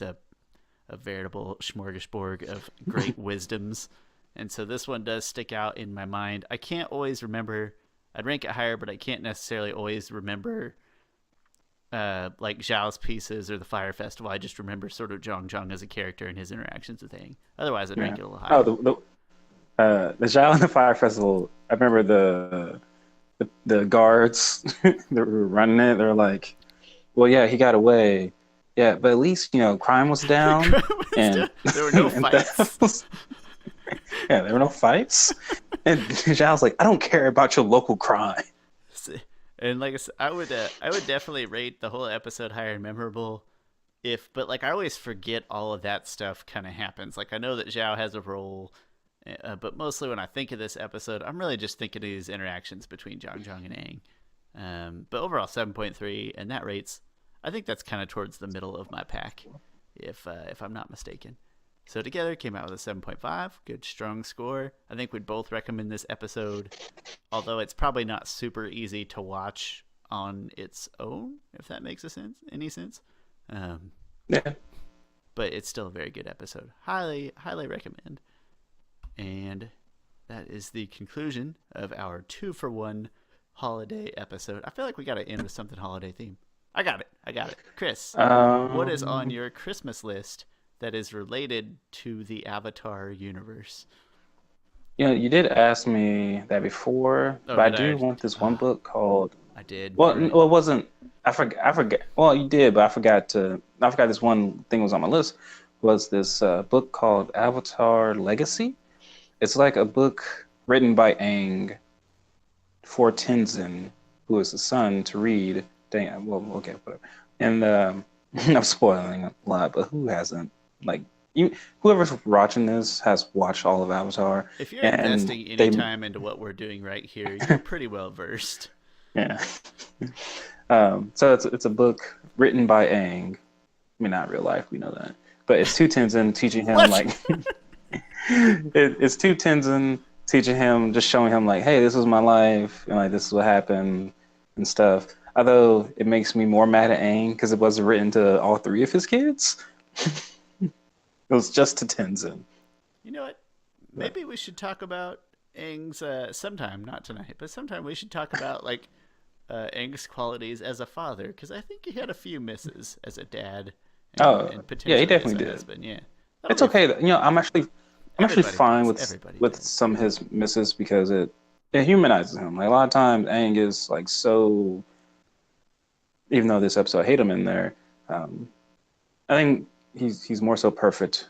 a veritable smorgasbord of great wisdoms. And so this one does stick out in my mind. I can't always remember. I'd rank it higher, but I can't necessarily always remember like Zhao's pieces or the Fire Festival. I just remember sort of Zhang Zhang as a character and his interactions with Aang. Otherwise, I'd rank it a little higher. Oh, the Zhao and the Fire Festival. I remember the guards that were running it. They're like, well, yeah, he got away. Yeah, but at least, crime was down. There were no fights. Yeah, there were no fights. And Zhao's like, I don't care about your local crime. And like I said, I would definitely rate the whole episode higher and memorable but like I always forget all of that stuff kind of happens. Like I know that Zhao has a role, but mostly when I think of this episode, I'm really just thinking of these interactions between Zhang Zhang and Aang. But overall 7.3, and that rates, I think that's kind of towards the middle of my pack, if I'm not mistaken. So together came out with a 7.5, good strong score. I think we'd both recommend this episode, although it's probably not super easy to watch on its own, if that makes any sense. Yeah. but it's still a very good episode. Highly recommend. And that is the conclusion of our 2-for-1 holiday episode. I feel like we got to end with something holiday theme. I got it. Chris, what is on your Christmas list that is related to the Avatar universe? You did ask me that before, Oh, but I did do I? want this one book called. I did. Well, You're right. well, it wasn't. I forgot. Well, you did, but I forgot to. I forgot this one thing was on my list. Was this book called Avatar Legacy? It's like a book written by Aang for Tenzin, who is the son to read. Dang. Well, okay, whatever. And I'm spoiling a lot, but who hasn't? Like, whoever's watching this has watched all of Avatar. If you're investing any time into what we're doing right here, you're pretty well versed. Yeah. So it's a book written by Aang. I mean, not real life, we know that. But it's two Tenzin teaching him it's two Tenzin teaching him, just showing him like, hey, this is my life, and like this is what happened and stuff. Although it makes me more mad at Aang because it wasn't written to all three of his kids. It was just to Tenzin. You know what? Maybe we should talk about Aang's sometime, not tonight, but sometime we should talk about like Aang's qualities as a father, because I think he had a few misses as a dad. And potentially he definitely did. Husband. Yeah, it's okay. I'm actually fine with does. some of his misses because it humanizes him. Like a lot of times, Aang is like so. Even though this episode I hate him in there, I think he's more so perfect.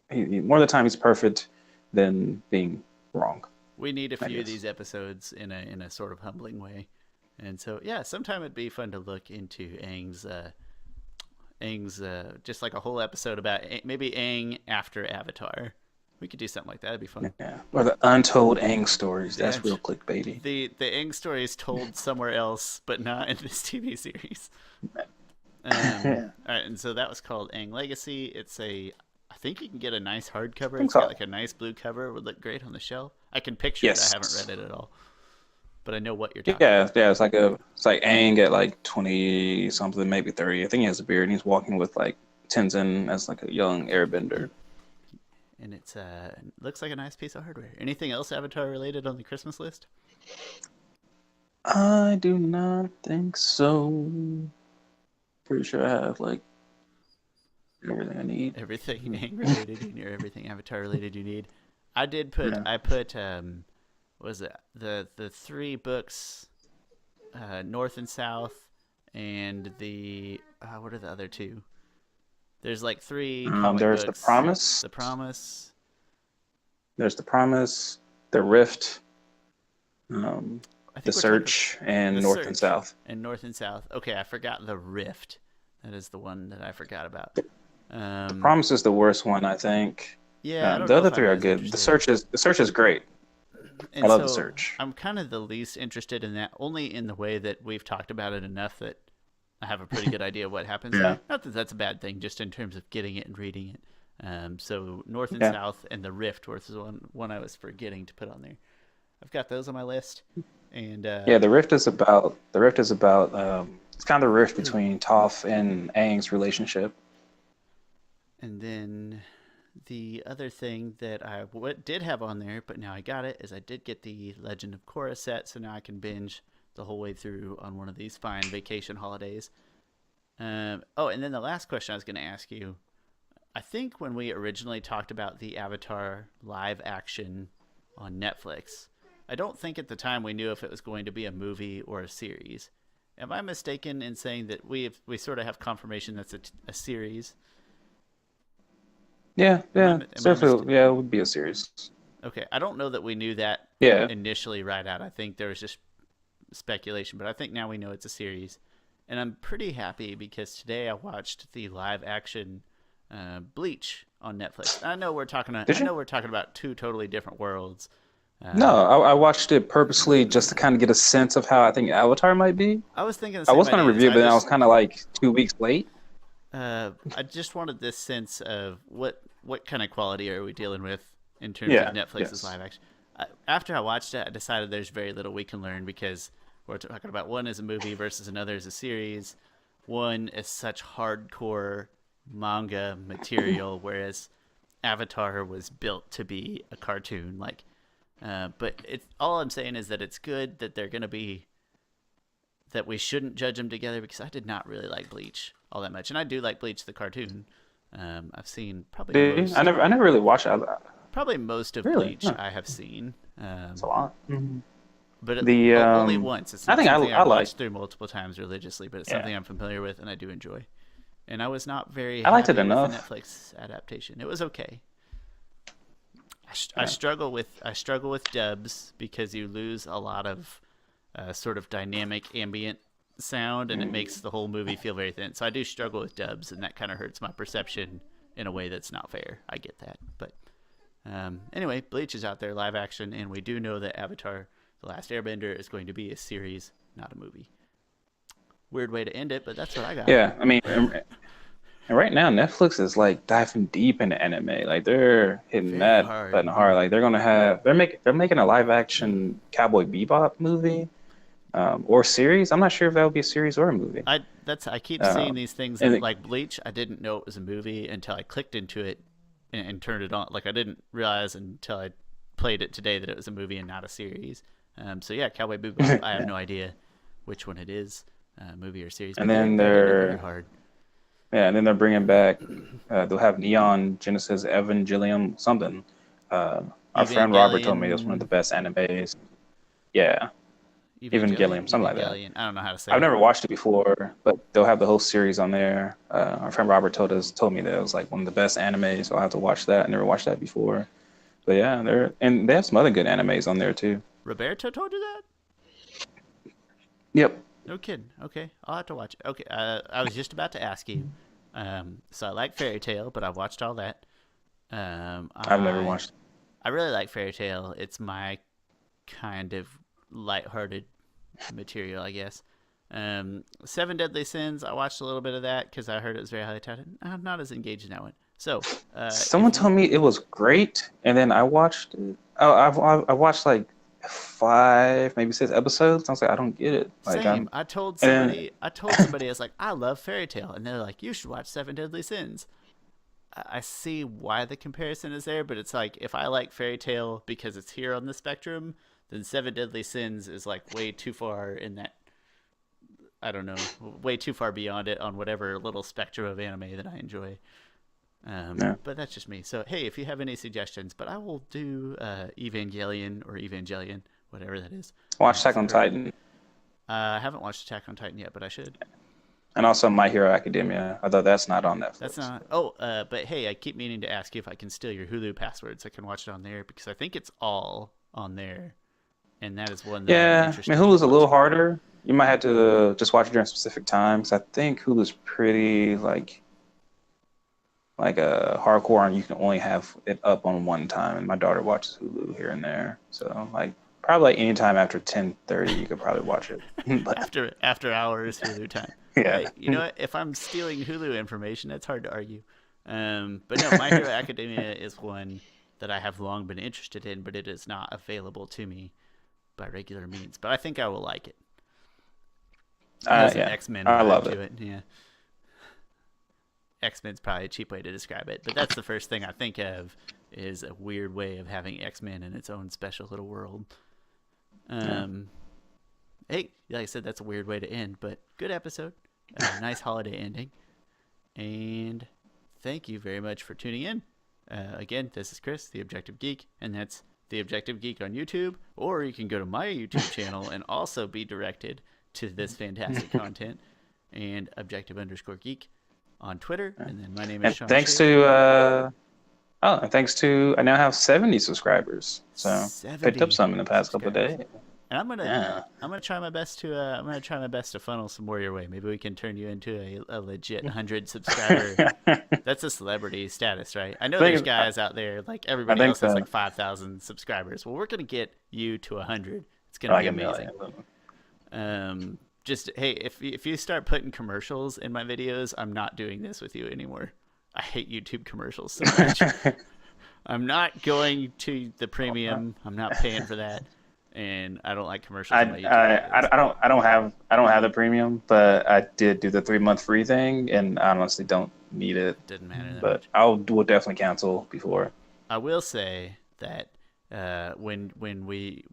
More of the time he's perfect than being wrong. We need a few of these episodes in a sort of humbling way, and so yeah, sometime it'd be fun to look into Aang's just like a whole episode about maybe Aang after Avatar. We could do something like that. It'd be fun. Yeah, or the untold Aang stories. That's real clickbaity. The Aang story is told somewhere else, but not in this TV series. All right, and so that was called Aang Legacy. It's I think you can get a nice hardcover. It's got like a nice blue cover. It would look great on the shelf. I can picture it. I haven't read it at all, but I know what you're talking about. Yeah, it's like Aang at like 20 something, maybe 30. I think he has a beard and he's walking with like Tenzin as like a young airbender. And it's looks like a nice piece of hardware. Anything else Avatar related on the Christmas list? I do not think so. Pretty sure I have like everything I need. Everything Aang related you need, or everything Avatar related you need. I put what was it the 3 books, North and South, and the what are the other 2? There's like 3 comic there's books. The Promise. The Promise. There's The Promise, The Rift, The Search, and North and South. And North and South. Okay, I forgot The Rift. That is the one that I forgot about. The Promise is the worst one, I think. Yeah, the other 3 are good. The Search is great. And I love The Search. I'm kind of the least interested in that, only in the way that we've talked about it enough that I have a pretty good idea of what happens. Yeah. Not that that's a bad thing, just in terms of getting it and reading it. So North and South and The Rift was one I was forgetting to put on there. I've got those on my list. And The Rift is about it's kind of the rift between Toph and Aang's relationship. And then the other thing that I did have on there, but now I got it, is I did get the Legend of Korra set, so now I can binge the whole way through on one of these fine vacation holidays. And then the last question I was going to ask you, I think when we originally talked about the Avatar live action on Netflix, I don't think at the time we knew if it was going to be a movie or a series. Am I mistaken in saying that we sort of have confirmation that's a series? Yeah, it would be a series. Okay, I don't know that we knew that initially right out. I think there was just speculation, but I think now we know it's a series. And I'm pretty happy because today I watched the live action Bleach on Netflix. I know we're talking about 2 totally different worlds. No, I watched it purposely just to kind of get a sense of how I think Avatar might be. I was thinking I was going to review it, but then I was kind of like 2 weeks late. I just wanted this sense of what kind of quality are we dealing with in terms of Netflix's live action. After I watched it, I decided there's very little we can learn because we're talking about one as a movie versus another as a series. one is such hardcore manga material, whereas Avatar was built to be a cartoon. Like, but it's all I'm saying is that it's good that they're gonna be that we shouldn't judge them together, because I did not really like Bleach all that much, and I do like Bleach the cartoon. I've seen I never really watched it. probably most of Really? Bleach Huh. I have seen. It's a lot. But only The once. It's I not think something I I've like. watched through multiple times religiously, but it's something I'm familiar with and I do enjoy. And I was not very I liked happy it with the enough. Netflix adaptation. It was okay. I struggle with dubs because you lose a lot of sort of dynamic ambient sound, and it makes the whole movie feel very thin. So I do struggle with dubs, and that kind of hurts my perception in a way that's not fair. I get that, but anyway, Bleach is out there live action, and we do know that Avatar: The Last Airbender is going to be a series, not a movie. Weird way to end it, but that's what I got. Yeah, I mean, and right now Netflix is like diving deep into anime. Like they're hitting Very that hard. button hard. Like they're making a live action Cowboy Bebop movie, or series. I'm not sure if that would be a series or a movie. I keep seeing these things and that, it- like Bleach. I didn't know it was a movie until I clicked into it and turned it on. Like I didn't realize until I played it today that it was a movie and not a series. So yeah, Cowboy Bebop. I have no idea which one it is, movie or series. And but then they're hitting it they're very hard. Yeah, and then they're bringing back. They'll have Neon Genesis Evangelion something. Our friend Robert told me it was one of the best animes. Yeah, Evangelion, something like that. I don't know how to say I've it. never watched it before, but they'll have the whole series on there. Our friend Robert told me that it was like one of the best animes, so I'll have to watch that. I never watched that before. But yeah, they have some other good animes on there too. Roberto told you that? Yep. No kidding. Okay, I'll have to watch it. Okay, I was just about to ask you. So I like Fairy Tail, but I've watched all that. I've never watched it. I really like Fairy Tail. It's my kind of lighthearted material, I guess. Seven Deadly Sins, I watched a little bit of that because I heard it was very highly touted. I'm not as engaged in that one. So Someone told me it was great, and then I watched it. Oh, I watched like 5, maybe 6 episodes. I was like, I don't get it. Like, same. I told somebody, I was like, I love Fairy Tail, and they're like, you should watch Seven Deadly Sins. I see why the comparison is there, but it's like, if I like Fairy Tail because it's here on the spectrum, then Seven Deadly Sins is like way too far in that, I don't know, way too far beyond it on whatever little spectrum of anime that I enjoy. But that's just me. So, hey, if you have any suggestions, but I will do Evangelion, whatever that is. watch Attack on Titan, I haven't watched Attack on Titan yet, but I should. and also My Hero Academia. Although that's not on Netflix. That's not. Oh, but hey, I keep meaning to ask you if I can steal your Hulu passwords. I can watch it on there because I think it's all on there, and that is one that I'm Yeah, I interested mean Hulu's a little harder. You might have to just watch it during specific times. I think Hulu's pretty like a hardcore, and you can only have it up on one time. And my daughter watches Hulu here and there, so like probably like anytime after 10:30, you could probably watch it. But, after hours Hulu time. yeah, Hey, you know what? If I'm stealing Hulu information, it's hard to argue. But no, My Hero Academia is one that I have long been interested in, but it is not available to me by regular means. But I think I will like it. yeah, X-Men I vibe love to it. Yeah. X-Men's probably a cheap way to describe it, but that's the first thing I think of is a weird way of having X-Men in its own special little world. Hey, like I said, that's a weird way to end, but good episode. Nice holiday ending. And thank you very much for tuning in. Again, this is Chris, The Objective Geek, and that's The Objective Geek on YouTube, or you can go to my YouTube channel and also be directed to this fantastic content, and Objective_Geek on Twitter, and then my name is And Sean. thanks to I now have 70 subscribers. So 70 picked up some in the past couple of days. And I'm gonna try my best to funnel some more your way. Maybe we can turn you into a legit 100 subscriber. That's a celebrity status, right? I know there's guys out there like everybody else has like 5,000 subscribers. Well, we're gonna get you to 100. It's gonna be amazing. Just hey, if you start putting commercials in my videos, I'm not doing this with you anymore. I hate YouTube commercials so much. I'm not going to the premium. I'm not paying for that. and I don't like commercials I, on my YouTube videos. I don't have the premium, but I did do the 3-month free thing, and I honestly don't need it. Didn't matter that But much. will definitely cancel before. I will say that when we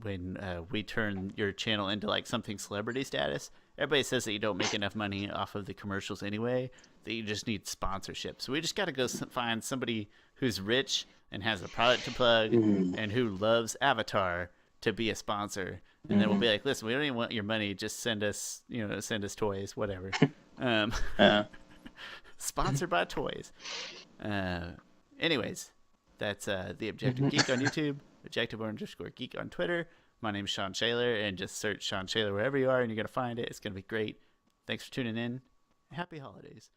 turn your channel into like something celebrity status, everybody says that you don't make enough money off of the commercials anyway. That you just need sponsorship. So we just got to go find somebody who's rich and has a product to plug and who loves Avatar to be a sponsor. And then we'll be like, listen, we don't even want your money. Just send us toys, whatever. Yeah. Sponsored by toys. Anyways, that's the Objective Geek on YouTube, Objective_Geek on Twitter. My name's Sean Shaler, and just search Sean Shaler wherever you are, and you're going to find it. It's going to be great. Thanks for tuning in. Happy holidays.